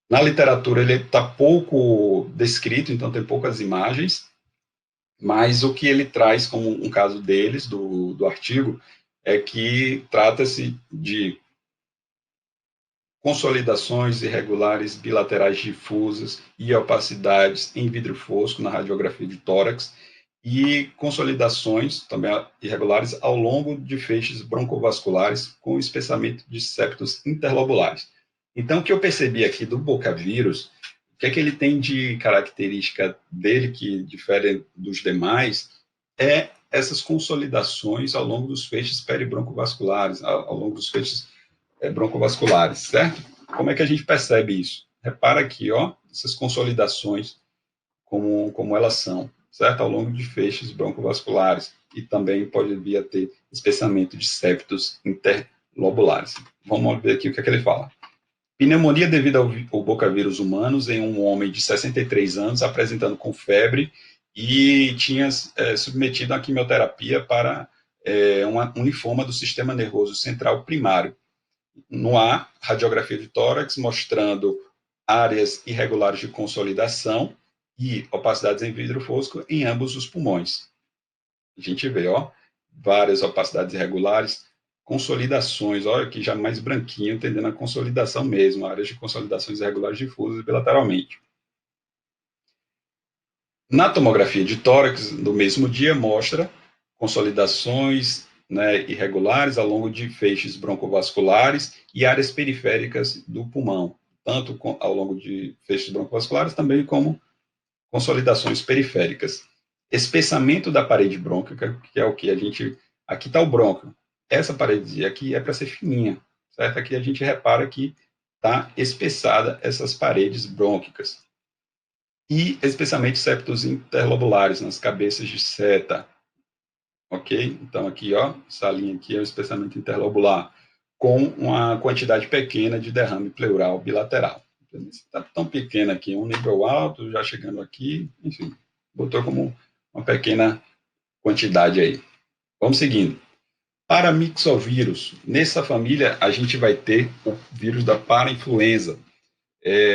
Na literatura ele está pouco descrito, então tem poucas imagens, mas o que ele traz como um caso deles, do artigo, é que trata-se de consolidações irregulares bilaterais difusas e opacidades em vidro fosco na radiografia de tórax e consolidações também irregulares ao longo de feixes broncovasculares com espessamento de septos interlobulares. Então, o que eu percebi aqui do bocavírus, o que é que ele tem de característica dele que difere dos demais, é essas consolidações ao longo dos feixes peribroncovasculares, ao longo dos feixes broncovasculares, certo? Como é que a gente percebe isso? Repara aqui, ó, essas consolidações, como elas são, certo? Ao longo de feixes broncovasculares, e também pode vir a ter espessamento de septos interlobulares. Vamos ver aqui o que é que ele fala. Pneumonia devido ao bocavírus humanos em um homem de 63 anos, apresentando com febre e tinha submetido a quimioterapia para um linfoma do sistema nervoso central primário. No A, radiografia de tórax mostrando áreas irregulares de consolidação e opacidades em vidro fosco em ambos os pulmões. A gente vê, ó, várias opacidades irregulares, consolidações, olha aqui já mais branquinho, entendendo a consolidação mesmo, áreas de consolidações irregulares difusas bilateralmente. Na tomografia de tórax, do mesmo dia, mostra consolidações, né, irregulares ao longo de feixes broncovasculares e áreas periféricas do pulmão, tanto ao longo de feixes broncovasculares, também como consolidações periféricas. Espessamento da parede brônquica, que é o que a gente... Aqui está o brônquio. Essa parede aqui é para ser fininha, certo? Aqui a gente repara que está espessada essas paredes brônquicas. E especialmente septos interlobulares, nas cabeças de seta. Ok? Então, aqui, ó, essa linha aqui é o espessamento interlobular, com uma quantidade pequena de derrame pleural bilateral. Está tão pequena aqui, um nível alto, já chegando aqui, enfim, botou como uma pequena quantidade aí. Vamos seguindo. Paramyxovírus. Nessa família, a gente vai ter o vírus da parainfluenza.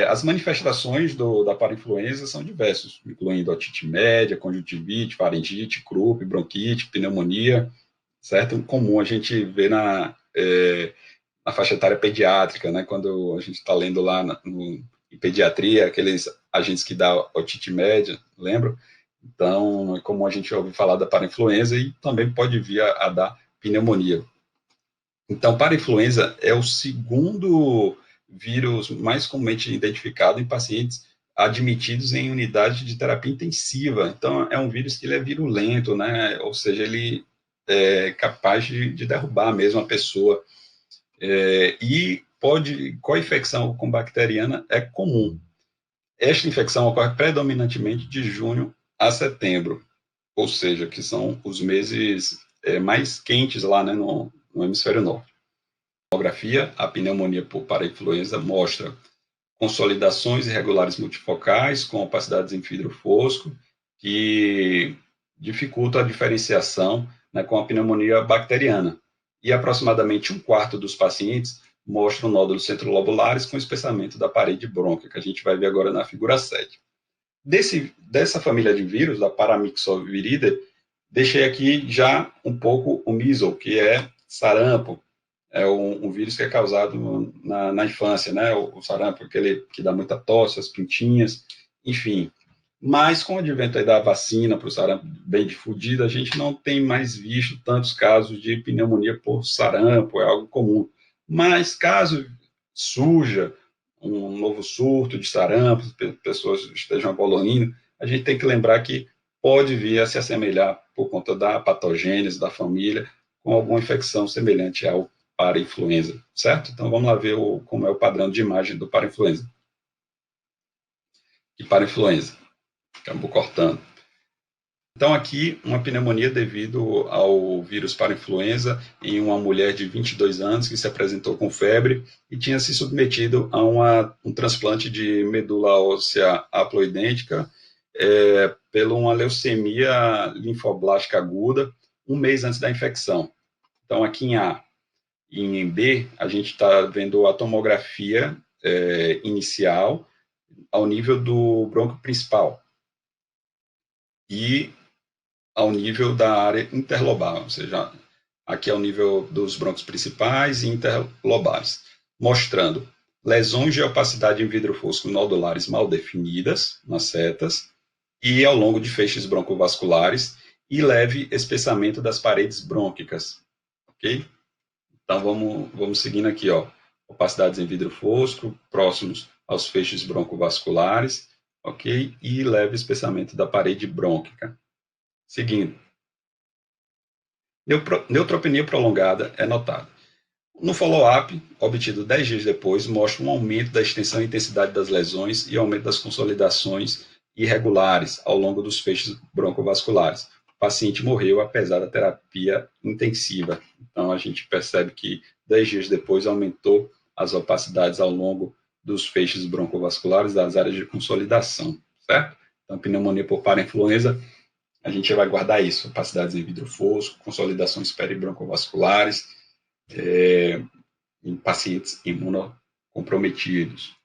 As manifestações da parainfluenza são diversas, incluindo otite média, conjuntivite, faringite, croup, bronquite, pneumonia, certo? Comum a gente vê na faixa etária pediátrica, né? Quando a gente está lendo lá em pediatria, aqueles agentes que dá otite média, lembra? Então, é comum a gente ouvir falar da parainfluenza e também pode vir a dar pneumonia. Então, parainfluenza é o segundo vírus mais comumente identificado em pacientes admitidos em unidade de terapia intensiva. Então, é um vírus que ele é virulento, né? Ou seja, ele é capaz de derrubar mesmo a pessoa. E co-infecção com bacteriana é comum. Esta infecção ocorre predominantemente de junho a setembro, ou seja, que são os meses mais quentes lá, né, no hemisfério norte. A pneumonia por parainfluenza mostra consolidações irregulares multifocais com opacidades em vidro fosco, que dificulta a diferenciação, né, com a pneumonia bacteriana. E aproximadamente um quarto dos pacientes mostram nódulos centrolobulares com espessamento da parede brônquica, que a gente vai ver agora na figura 7. Dessa família de vírus, da Paramyxoviridae, deixei aqui já um pouco o measles, que é sarampo. É um vírus que é causado na infância, né? O sarampo, aquele que dá muita tosse, as pintinhas, enfim. Mas com o advento aí da vacina para o sarampo bem difundida, a gente não tem mais visto tantos casos de pneumonia por sarampo, é algo comum. Mas caso surja um novo surto de sarampo, pessoas estejam evoluindo, a gente tem que lembrar que pode vir a se assemelhar por conta da patogênese da família, com alguma infecção semelhante ao parainfluenza, certo? Então, vamos lá ver como é o padrão de imagem do parainfluenza. E parainfluenza, acabou cortando. Então, aqui, uma pneumonia devido ao vírus parainfluenza em uma mulher de 22 anos que se apresentou com febre e tinha se submetido a um transplante de medula óssea haploidêntica pela uma leucemia linfoblástica aguda, um mês antes da infecção. Então, aqui em A e em B, a gente está vendo a tomografia inicial ao nível do brônquio principal e ao nível da área interlobar, ou seja, aqui é o nível dos brônquios principais e interlobares, mostrando lesões de opacidade em vidro fosco nodulares mal definidas nas setas e ao longo de feixes broncovasculares e leve espessamento das paredes brônquicas, ok? Então, vamos seguindo aqui, ó, opacidades em vidro fosco, próximos aos feixes broncovasculares, ok? E leve espessamento da parede brônquica. Seguindo. Neutropenia prolongada é notada. No follow-up, obtido 10 dias depois, mostra um aumento da extensão e intensidade das lesões e aumento das consolidações irregulares ao longo dos feixes broncovasculares. O paciente morreu apesar da terapia intensiva. Então, a gente percebe que 10 dias depois aumentou as opacidades ao longo dos feixes broncovasculares das áreas de consolidação, certo? Então, pneumonia por parainfluenza, a gente vai guardar isso, opacidades em vidro fosco, consolidações peribroncovasculares, em pacientes imunocomprometidos.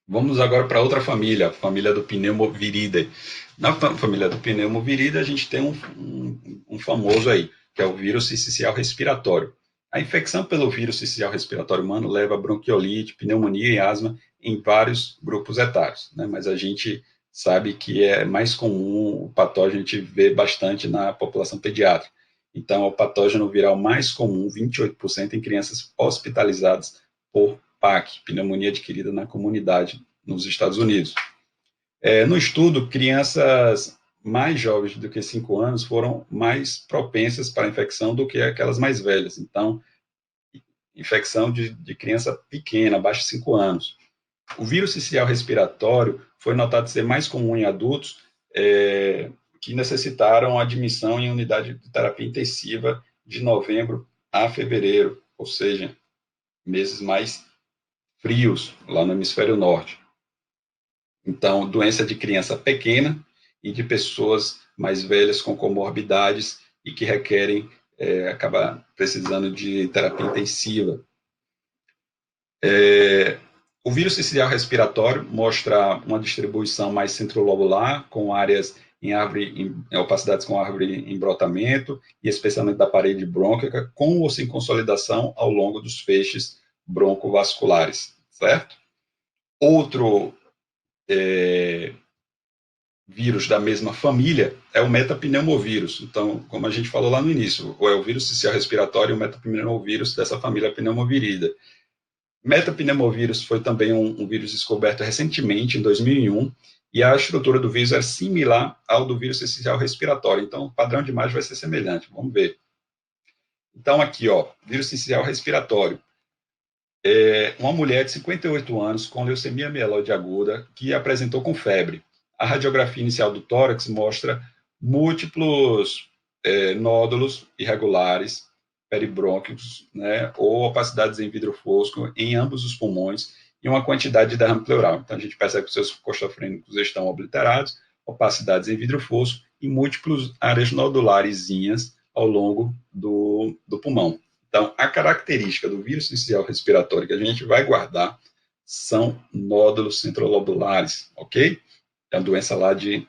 Vamos agora para outra família, a família do Pneumoviridae. Na família do Pneumoviridae, a gente tem um famoso aí, que é o vírus sincicial respiratório. A infecção pelo vírus sincicial respiratório humano leva a bronquiolite, pneumonia e asma em vários grupos etários, né? Mas a gente sabe que é mais comum o patógeno, a gente vê bastante na população pediátrica. Então, é o patógeno viral mais comum, 28% em crianças hospitalizadas por PAC, pneumonia adquirida na comunidade nos Estados Unidos. No estudo, crianças mais jovens do que 5 anos foram mais propensas para a infecção do que aquelas mais velhas. Então, infecção de criança pequena, abaixo de 5 anos. O vírus sincicial respiratório foi notado ser mais comum em adultos que necessitaram admissão em unidade de terapia intensiva de novembro a fevereiro, ou seja, meses mais frios lá no hemisfério norte. Então, doença de criança pequena e de pessoas mais velhas com comorbidades e que requerem, acabar precisando de terapia intensiva. O vírus sincicial respiratório mostra uma distribuição mais centrolobular, com áreas em árvore, em opacidades com árvore em brotamento e especialmente da parede brônquica, com ou sem consolidação ao longo dos feixes broncovasculares, certo? Outro vírus da mesma família é o metapneumovírus. Então, como a gente falou lá no início, é o vírus sincicial respiratório e o metapneumovírus dessa família pneumoviridae. Metapneumovírus foi também um vírus descoberto recentemente, em 2001, e a estrutura do vírus é similar ao do vírus sincicial respiratório. Então, o padrão de imagem vai ser semelhante. Vamos ver. Então, aqui, ó, vírus sincicial respiratório. Uma mulher de 58 anos com leucemia mieloide aguda que apresentou com febre. A radiografia inicial do tórax mostra múltiplos nódulos irregulares peribrônquicos, né, ou opacidades em vidro fosco em ambos os pulmões e uma quantidade de derrame pleural. Então, a gente percebe que os seus costofrênicos estão obliterados, opacidades em vidro fosco e múltiplas áreas nodularezinhas ao longo do pulmão. Então, a característica do vírus sincicial respiratório que a gente vai guardar são nódulos centrolobulares, ok? É a doença lá de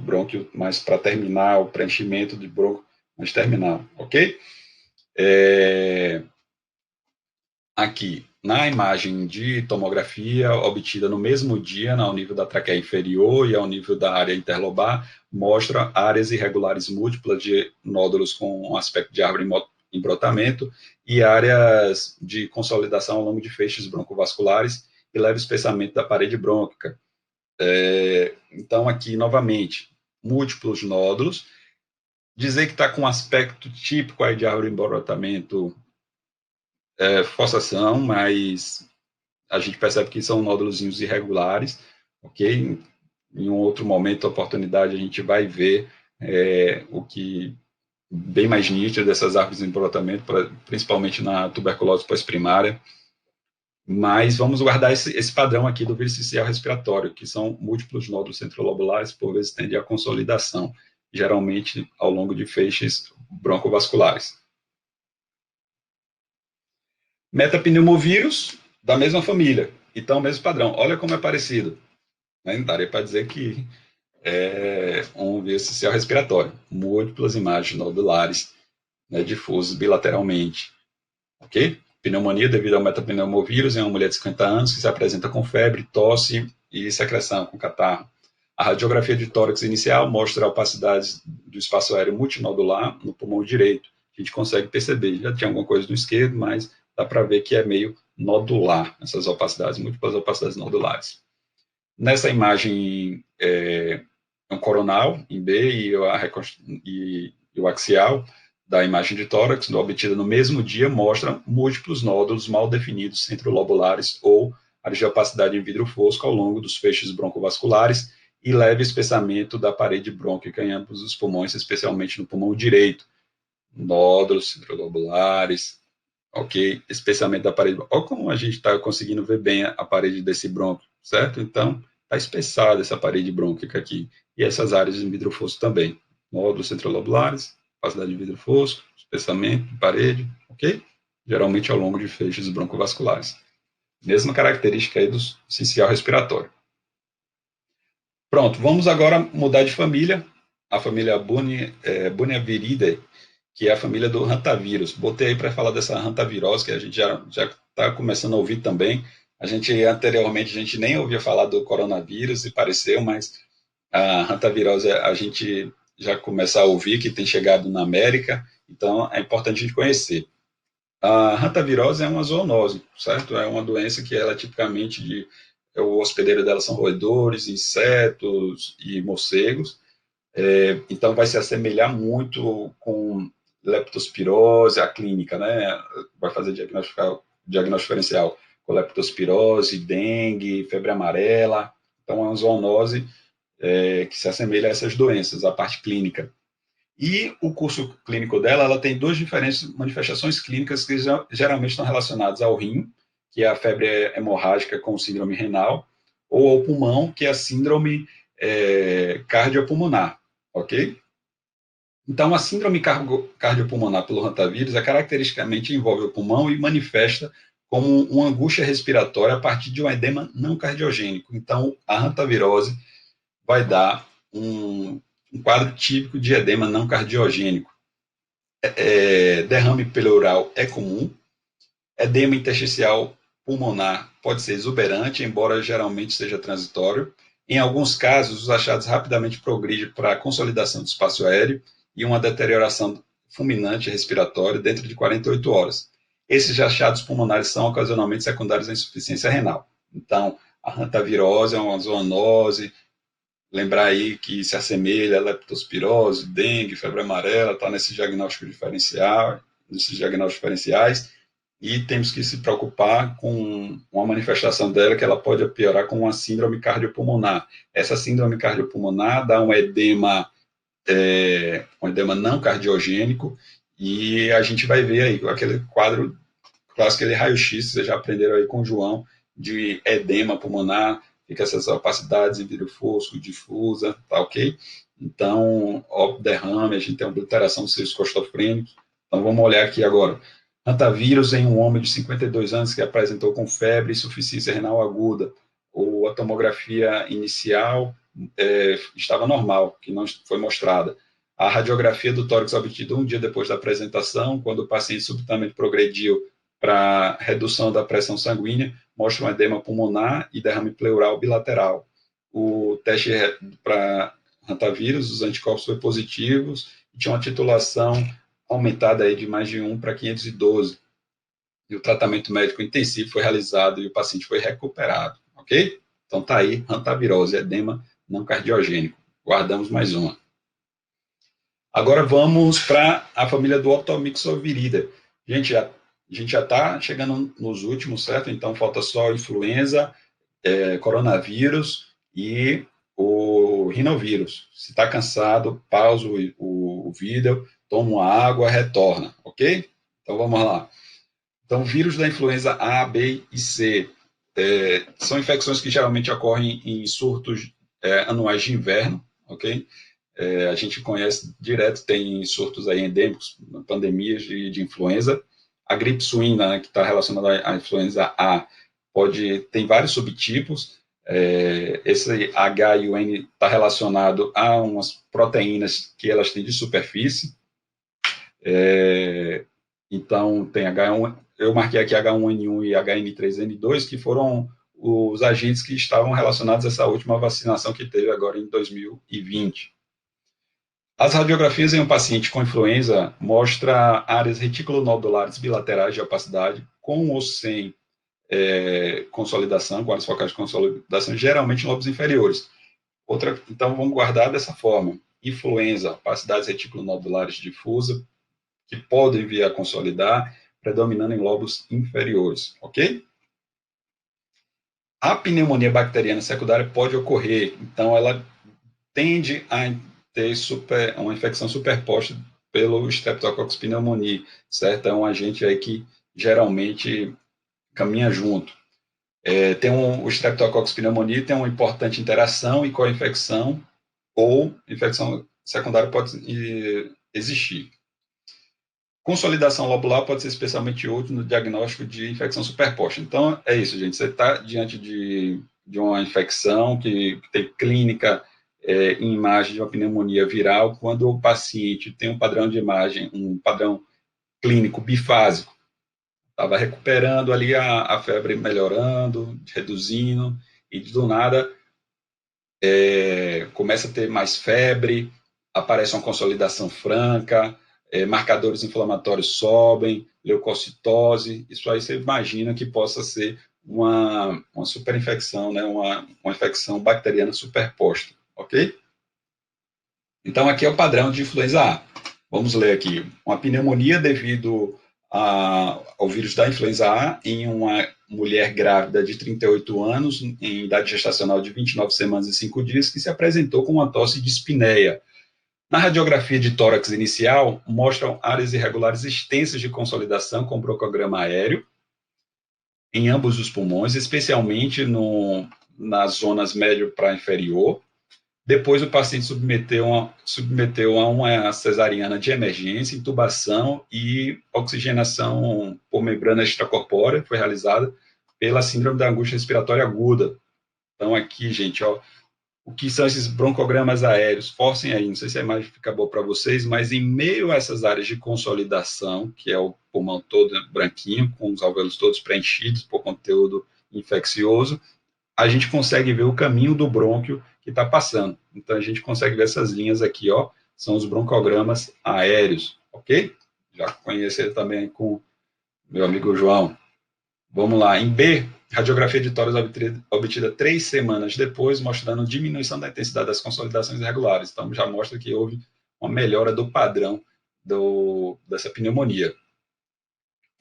brônquio mais para terminal, preenchimento de brônquio mais terminal, ok? Aqui, na imagem de tomografia obtida no mesmo dia, ao nível da traqueia inferior e ao nível da área interlobar, mostra áreas irregulares múltiplas de nódulos com aspecto de árvore em brotamento e áreas de consolidação ao longo de feixes broncovasculares e leve espessamento da parede brônquica. Então, aqui, novamente, múltiplos nódulos, dizer que está com um aspecto típico aí de emborotamento, fossação, mas a gente percebe que são nódulos irregulares, ok? Em um outro momento, oportunidade, a gente vai ver o que bem mais nítido dessas árvores em brotamento, principalmente na tuberculose pós-primária. Mas vamos guardar esse padrão aqui do vírus sincicial respiratório, que são múltiplos nódulos centrolobulares, por vezes tendem à consolidação, geralmente ao longo de feixes broncovasculares. Metapneumovírus, da mesma família, então mesmo padrão. Olha como é parecido. Daria para dizer que é um vírus sincicial respiratório, múltiplas imagens nodulares, difusas bilateralmente, ok? Pneumonia devido ao metapneumovírus em uma mulher de 50 anos que se apresenta com febre, tosse e secreção, com catarro. A radiografia de tórax inicial mostra opacidades do espaço aéreo multinodular no pulmão direito. A gente consegue perceber, já tinha alguma coisa no esquerdo, mas dá para ver que é meio nodular, essas opacidades, múltiplas opacidades nodulares. Nessa imagem, um coronal em B e o axial da imagem de tórax, obtida no mesmo dia, mostra múltiplos nódulos mal definidos centrolobulares ou áreas de opacidade em vidro fosco ao longo dos feixes broncovasculares e leve espessamento da parede brônquica em ambos os pulmões, especialmente no pulmão direito. Nódulos centrolobulares, ok? Espessamento da parede. Olha como a gente está conseguindo ver bem a parede desse brônquio, certo? Então, está espessada essa parede brônquica aqui. E essas áreas de vidro fosco também. Nódulos centrolobulares, opacidade de vidro fosco, espessamento de parede, ok? Geralmente ao longo de feixes broncovasculares. Mesma característica aí do sincicial respiratório. Pronto, vamos agora mudar de família. A família Buniaviridae, que é a família do hantavírus. Botei aí para falar dessa hantavirose, que a gente já está começando a ouvir também. Anteriormente, a gente nem ouvia falar do coronavírus e pareceu, mas a hantavirose a gente já começa a ouvir que tem chegado na América, então é importante a gente conhecer. A hantavirose é uma zoonose, certo? É uma doença que ela tipicamente o hospedeiro dela são roedores, insetos e morcegos. Então vai se assemelhar muito com leptospirose, a clínica, né? Vai fazer diagnóstico diferencial com leptospirose, dengue, febre amarela. Então é uma zoonose que se assemelha a essas doenças, a parte clínica. E o curso clínico dela, ela tem duas diferentes manifestações clínicas que geralmente estão relacionadas ao rim, que é a febre hemorrágica com síndrome renal, ou ao pulmão, que é a síndrome cardiopulmonar, ok? Então, a síndrome cardiopulmonar pelo hantavírus caracteristicamente envolve o pulmão e manifesta como uma angústia respiratória a partir de um edema não cardiogênico. Então, a hantavirose vai dar um quadro típico de edema não cardiogênico. Derrame pleural é comum. Edema intersticial pulmonar pode ser exuberante, embora geralmente seja transitório. Em alguns casos, os achados rapidamente progridem para a consolidação do espaço aéreo e uma deterioração fulminante respiratória dentro de 48 horas. Esses achados pulmonares são ocasionalmente secundários à insuficiência renal. Então, a hantavirose é uma zoonose. Lembrar aí que se assemelha a leptospirose, dengue, febre amarela, está nesses diagnósticos diferenciais, e temos que se preocupar com uma manifestação dela que ela pode piorar com uma síndrome cardiopulmonar. Essa síndrome cardiopulmonar dá um edema não cardiogênico, e a gente vai ver aí aquele quadro clássico, aquele raio-x, vocês já aprenderam aí com o João, de edema pulmonar, fica essas opacidades em vidro fosco, difusa, tá ok? Então, derrame, a gente tem uma obliteração dos seus costofrênicos. Então, vamos olhar aqui agora. Hantavírus em um homem de 52 anos que apresentou com febre e insuficiência renal aguda. A tomografia inicial estava normal, que não foi mostrada. A radiografia do tórax obtida um dia depois da apresentação, quando o paciente subitamente progrediu para redução da pressão sanguínea, mostra um edema pulmonar e derrame pleural bilateral. O teste para hantavírus, os anticorpos foram positivos, e tinha uma titulação aumentada aí de mais de 1 para 512. E o tratamento médico intensivo foi realizado e o paciente foi recuperado, ok? Então tá aí, hantavirose, edema não cardiogênico. guardamos mais uma. Agora vamos para a família do Otomyxoviridae. Gente, a gente já está chegando nos últimos, certo? Então falta só influenza, coronavírus e o rinovírus. Se está cansado, pausa o vídeo, toma uma água, retorna, ok? Então vamos lá. Então, vírus da influenza A, B e C são infecções que geralmente ocorrem em surtos anuais de inverno, ok? A gente conhece direto, tem surtos aí endêmicos, pandemias de influenza. A gripe suína, né, que está relacionada à influenza A, tem vários subtipos. Esse H e o N está relacionado a umas proteínas que elas têm de superfície. Então, tem H1, eu marquei aqui H1N1 e HN3N2, que foram os agentes que estavam relacionados a essa última vacinação que teve agora em 2020. As radiografias em um paciente com influenza mostram áreas reticulonodulares bilaterais de opacidade, com ou sem consolidação, com áreas focais de consolidação, geralmente em lobos inferiores. Então, vamos guardar dessa forma. Influenza, opacidades reticulonodulares difusas, que podem vir a consolidar, predominando em lobos inferiores, ok? A pneumonia bacteriana secundária pode ocorrer, então ela tende a ter uma infecção superposta pelo Streptococcus pneumoniae, certo? É um agente aí que geralmente caminha junto. O Streptococcus pneumoniae tem uma importante interação e co-infecção ou infecção secundária pode existir. Consolidação lobular pode ser especialmente útil no diagnóstico de infecção superposta. Então, é isso, gente. Você está diante de uma infecção que tem clínica em imagem de uma pneumonia viral, quando o paciente tem um padrão de imagem, um padrão clínico bifásico. Estava recuperando ali a febre, melhorando, reduzindo, e do nada começa a ter mais febre, aparece uma consolidação franca, marcadores inflamatórios sobem, leucocitose, isso aí você imagina que possa ser uma superinfecção, né? uma infecção bacteriana superposta, ok? Então, aqui é o padrão de influenza A. Vamos ler aqui. Uma pneumonia devido ao vírus da influenza A em uma mulher grávida de 38 anos, em idade gestacional de 29 semanas e 5 dias, que se apresentou com uma tosse de espineia. Na radiografia de tórax inicial, mostram áreas irregulares extensas de consolidação com broncograma aéreo em ambos os pulmões, especialmente nas zonas médio para inferior. Depois, o paciente submeteu a uma cesariana de emergência, intubação e oxigenação por membrana extracorpórea, foi realizada pela síndrome da angústia respiratória aguda. Então, aqui, gente, ó, o que são esses broncogramas aéreos? Forcem aí, não sei se a imagem fica boa para vocês, mas em meio a essas áreas de consolidação, que é o pulmão todo branquinho, com os alvéolos todos preenchidos por conteúdo infeccioso, a gente consegue ver o caminho do brônquio que está passando. Então, a gente consegue ver essas linhas aqui, ó, são os broncogramas aéreos, ok? Já conheci também com meu amigo João. Vamos lá, em B, radiografia de tórax obtida 3 semanas depois, mostrando diminuição da intensidade das consolidações irregulares. Então, já mostra que houve uma melhora do padrão dessa pneumonia.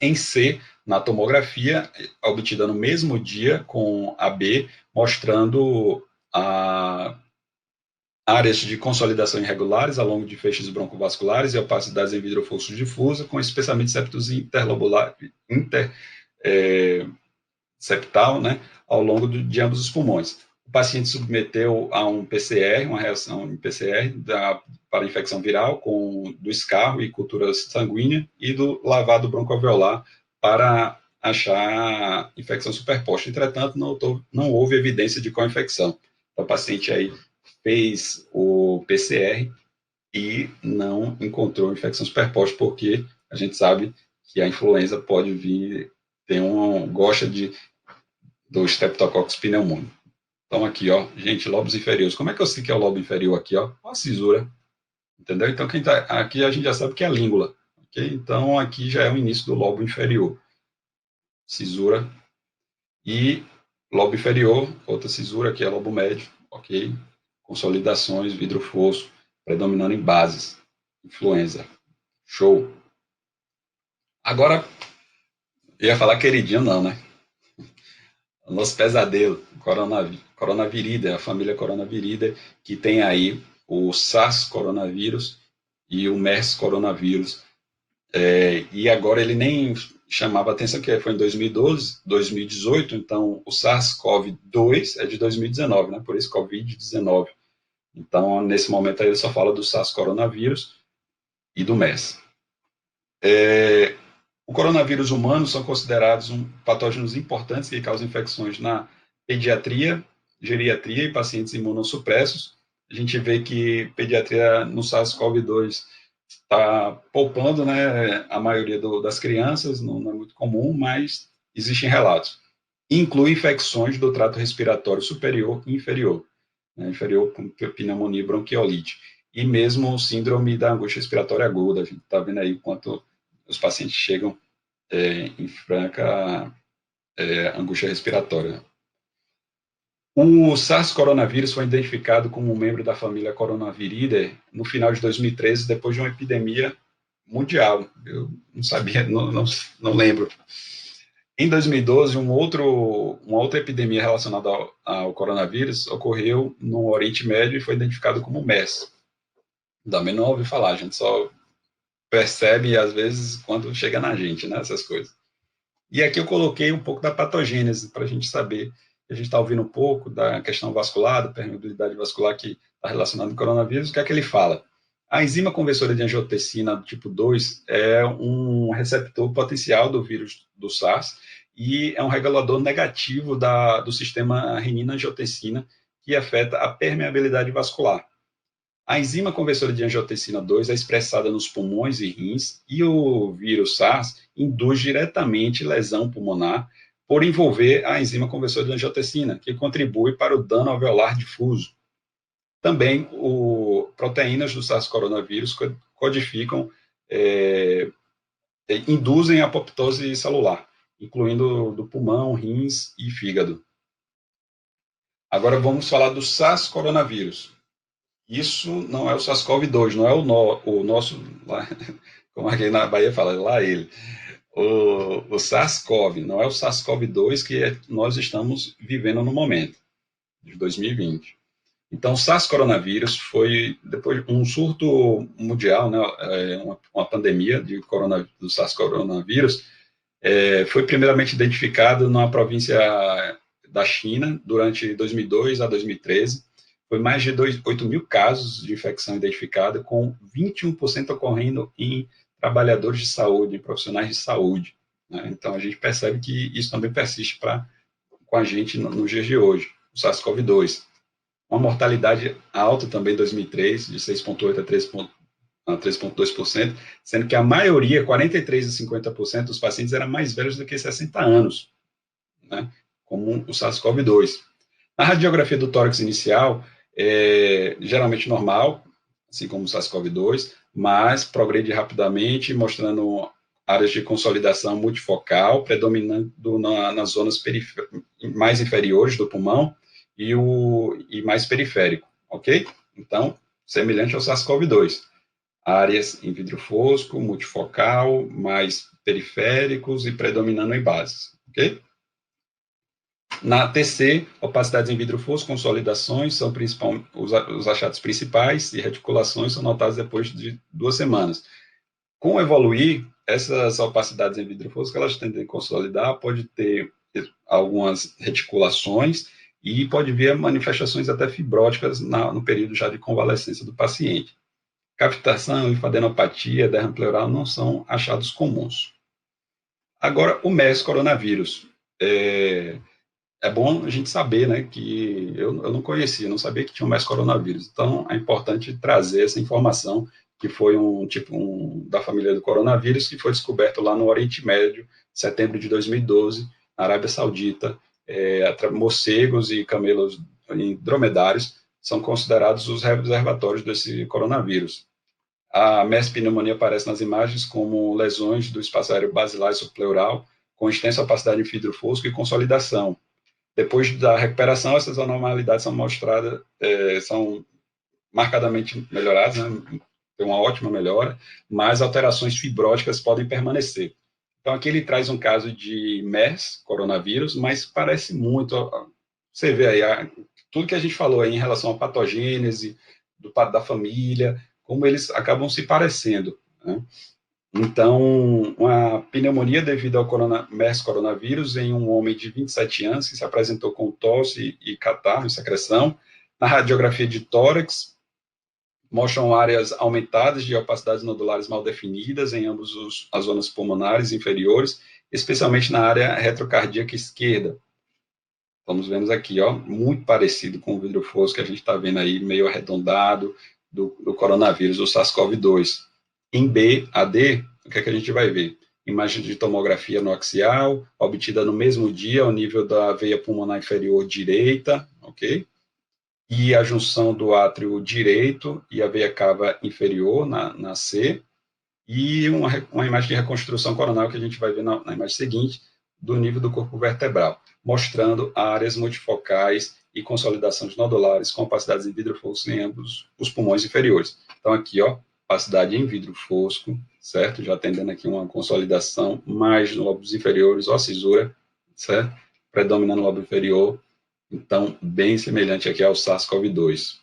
Em C, na tomografia, obtida no mesmo dia com a B, mostrando áreas de consolidação irregulares ao longo de feixes broncovasculares e opacidades em vidro fluxo difuso, com especialmente septos septal, né, ao longo de ambos os pulmões. O paciente submeteu a um PCR, uma reação em PCR para infecção viral do escarro e cultura sanguínea e do lavado broncoalveolar para achar infecção superposta. Entretanto, não houve evidência de co-infecção. Então, o paciente aí fez o PCR e não encontrou infecção superposta, porque a gente sabe que a influenza pode vir, gosta do Streptococcus pneumoniae. Então, aqui, ó, gente, lobos inferiores. Como é que eu sei que é o lobo inferior aqui, ó? A cisura, entendeu? Então, aqui a gente já sabe que é a língula, ok? Então, aqui já é o início do lobo inferior. Cisura. E lobo inferior, outra cisura, que é lobo médio, ok? consolidações, vidro fosco, predominando em bases, influenza. Show. Agora, eu ia falar queridinho, não, né? O nosso pesadelo, coronavíride, a família coronavíride, que tem aí o SARS coronavírus e o MERS coronavírus. E agora ele nem chamava atenção, que foi em 2012, 2018, então o SARS-CoV-2 é de 2019, né? Por isso Covid-19. Então, nesse momento aí, ele só fala do SARS coronavírus e do MERS. O coronavírus humano são considerados patógenos importantes que causam infecções na pediatria, geriatria e pacientes imunossupressos. A gente vê que pediatria no SARS-CoV-2 está poupando, né, a maioria das crianças, não é muito comum, mas existem relatos. Inclui infecções do trato respiratório superior e inferior, né, inferior com pneumonia e bronquiolite, e mesmo síndrome da angústia respiratória aguda. A gente está vendo aí o quanto os pacientes chegam em franca angústia respiratória. O SARS coronavírus foi identificado como um membro da família Coronaviridae no final de 2013, depois de uma epidemia mundial. Eu não sabia, não lembro. Em 2012, uma outra epidemia relacionada ao coronavírus ocorreu no Oriente Médio e foi identificado como MERS. Também não ouvi falar, a gente só percebe, às vezes, quando chega na gente, né, essas coisas. E aqui eu coloquei um pouco da patogênese, para a gente saber. A gente está ouvindo um pouco da questão vascular, da permeabilidade vascular que está relacionada com o coronavírus. O que é que ele fala? A enzima conversora de angiotensina do tipo 2 é um receptor potencial do vírus do SARS e é um regulador negativo do sistema renina-angiotensina que afeta a permeabilidade vascular. A enzima conversora de angiotensina 2 é expressada nos pulmões e rins, e o vírus SARS induz diretamente lesão pulmonar por envolver a enzima conversora de angiotensina, que contribui para o dano alveolar difuso. Também, proteínas do SARS coronavírus codificam, induzem a apoptose celular, incluindo do pulmão, rins e fígado. Agora vamos falar do SARS coronavírus. Isso não é o SARS-CoV-2, não é o nosso, lá, como aqui na Bahia fala, lá ele. O SARS-CoV, não é o SARS-CoV-2 que nós estamos vivendo no momento, de 2020. Então, o SARS-coronavírus foi, depois um surto mundial, né, uma pandemia do SARS-coronavírus, foi primeiramente identificado na província da China durante 2002 a 2013. Foi mais de 8 mil casos de infecção identificada, com 21% ocorrendo em trabalhadores de saúde, em profissionais de saúde. Né? Então, a gente percebe que isso também persiste com a gente nos dias de hoje, o SARS-CoV-2. Uma mortalidade alta também em 2003, de 6,8% a 3,2%, sendo que a maioria, 43% a 50% dos pacientes, eram mais velhos do que 60 anos, né? Como o SARS-CoV-2. Na radiografia do tórax inicial, geralmente normal, assim como o SARS-CoV-2, mas progride rapidamente, mostrando áreas de consolidação multifocal, predominando nas zonas mais inferiores do pulmão e mais periférico, ok? Então, semelhante ao SARS-CoV-2. Áreas em vidro fosco, multifocal, mais periféricos e predominando em bases, ok? Na TC, opacidades em vidro fosco, consolidações são os achados principais e reticulações são notados depois de 2 semanas. Com o evoluir, essas opacidades em vidro fosco, elas tendem a consolidar, pode ter algumas reticulações e pode vir manifestações até fibróticas no período já de convalescência do paciente. Cavitação, linfadenopatia, derrame pleural não são achados comuns. Agora, o MERS coronavírus. É bom a gente saber, né, que eu não conhecia, não sabia que tinha o MERS coronavírus. Então, é importante trazer essa informação, que foi da família do coronavírus, que foi descoberto lá no Oriente Médio, em setembro de 2012, na Arábia Saudita. Morcegos e camelos e dromedários são considerados os reservatórios desse coronavírus. A MERS pneumonia aparece nas imagens como lesões do espaço aéreo basilar e subpleural, com extensa opacidade em vidro fosco e consolidação. Depois da recuperação, essas anormalidades são mostradas, são marcadamente melhoradas, né? Tem uma ótima melhora, mas alterações fibróticas podem permanecer. Então, aqui ele traz um caso de MERS, coronavírus, mas parece muito, você vê aí, tudo que a gente falou aí em relação à patogênese da família, como eles acabam se parecendo, né? Então, uma pneumonia devido ao MERS coronavírus em um homem de 27 anos que se apresentou com tosse e catarro e secreção. Na radiografia de tórax, mostram áreas aumentadas de opacidades nodulares mal definidas em ambas as zonas pulmonares inferiores, especialmente na área retrocardíaca esquerda. Estamos vendo aqui, ó, muito parecido com o vidro fosco que a gente está vendo aí, meio arredondado, do coronavírus, do SARS-CoV-2. Em B, AD, o que é que a gente vai ver? Imagem de tomografia no axial, obtida no mesmo dia, ao nível da veia pulmonar inferior direita, ok? E a junção do átrio direito e a veia cava inferior, na C, e uma imagem de reconstrução coronal que a gente vai ver na imagem seguinte, do nível do corpo vertebral, mostrando áreas multifocais e consolidações nodulares com opacidades em vidro fosco em ambos os pulmões inferiores. Então, aqui, ó, opacidade em vidro fosco, certo? Já atendendo aqui uma consolidação mais nos lobos inferiores, ó, cisura, certo? Predominando no lobo inferior. Então, bem semelhante aqui ao SARS-CoV-2.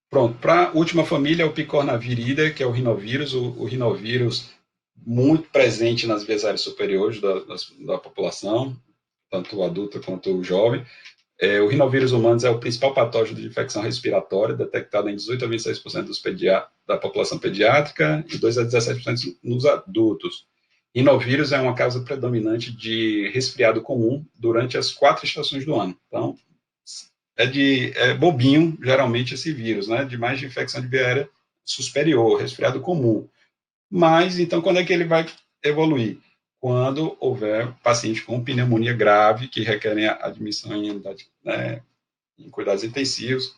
Pronto, para a última família é o picornaviridae, que é o rinovírus. O rinovírus muito presente nas vias aéreas superiores da população, tanto adulta quanto jovem. O rinovírus humanos é o principal patógeno de infecção respiratória, detectado em 18 a 26% da população pediátrica e 2 a 17% nos adultos. Rinovírus é uma causa predominante de resfriado comum durante as 4 estações do ano. Então, é bobinho, geralmente, esse vírus, né? De mais de infecção de via aérea superior, resfriado comum. Mas, então, quando é que ele vai evoluir? Quando houver paciente com pneumonia grave, que requerem a admissão em unidade, né, em cuidados intensivos,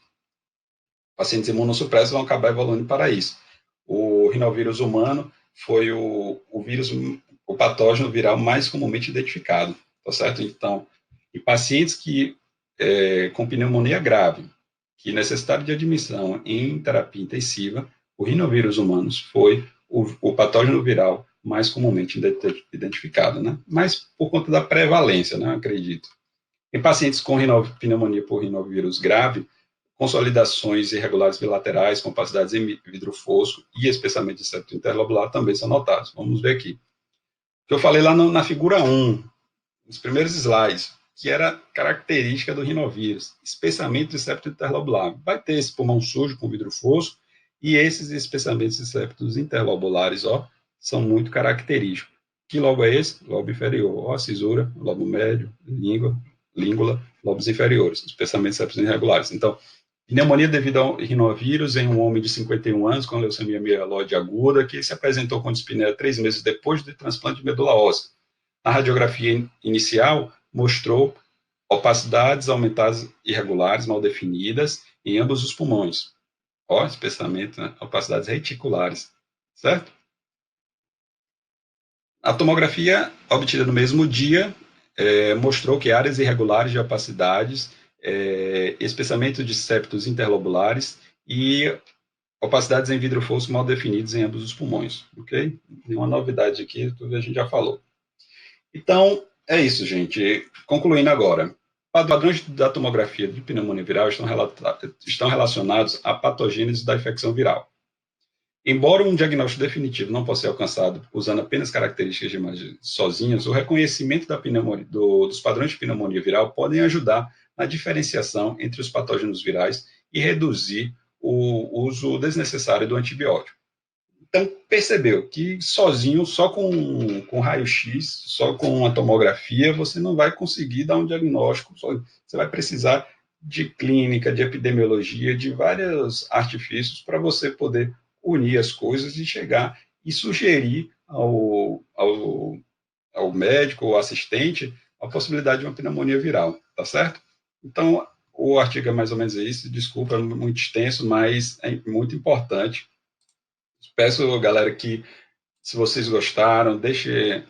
pacientes imunossupressos vão acabar evoluindo para isso. O rinovírus humano foi o vírus, o patógeno viral mais comumente identificado, tá certo? Então, em pacientes com pneumonia grave, que necessitaram de admissão em terapia intensiva, o rinovírus humanos foi o patógeno viral mais comumente identificado, né? Mas por conta da prevalência, né? Acredito. Em pacientes com pneumonia por rinovírus grave, consolidações irregulares bilaterais com opacidades em vidro fosco e especialmente de septo interlobular também são notados. Vamos ver aqui. O que eu falei lá na figura 1, nos primeiros slides, que era característica do rinovírus, especiamento de septo interlobular. Vai ter esse pulmão sujo com vidro fosco e esses especiamentos de septos interlobulares, ó, são muito característicos. Que lobo é esse? Lobo inferior. Ó, cisura, lobo médio, língula, lobos inferiores, especialmente septos irregulares. Então, pneumonia devido ao rinovírus em um homem de 51 anos com leucemia mieloide aguda, que se apresentou com dispneia 3 meses depois do transplante de medula óssea. A radiografia inicial mostrou opacidades aumentadas irregulares, mal definidas, em ambos os pulmões. Ó, especialmente, né, opacidades reticulares, certo? A tomografia obtida no mesmo dia mostrou que áreas irregulares de opacidades, espessamento de septos interlobulares e opacidades em vidro fosco mal definidos em ambos os pulmões, ok? Nenhuma novidade aqui, tudo a gente já falou. Então, é isso, gente. Concluindo agora. Padrões da tomografia de pneumonia viral estão relacionados à patogênese da infecção viral. Embora um diagnóstico definitivo não possa ser alcançado usando apenas características de imagem sozinhas, o reconhecimento da pneumonia, dos padrões de pneumonia viral podem ajudar na diferenciação entre os patógenos virais e reduzir o uso desnecessário do antibiótico. Então, percebeu que sozinho, só com raio-x, só com a tomografia, você não vai conseguir dar um diagnóstico. Você vai precisar de clínica, de epidemiologia, de vários artifícios para você poder unir as coisas e chegar e sugerir ao médico ou assistente a possibilidade de uma pneumonia viral, tá certo? Então, o artigo é mais ou menos isso. Desculpa, é muito extenso, mas é muito importante. Peço, galera, que se vocês gostaram, deixe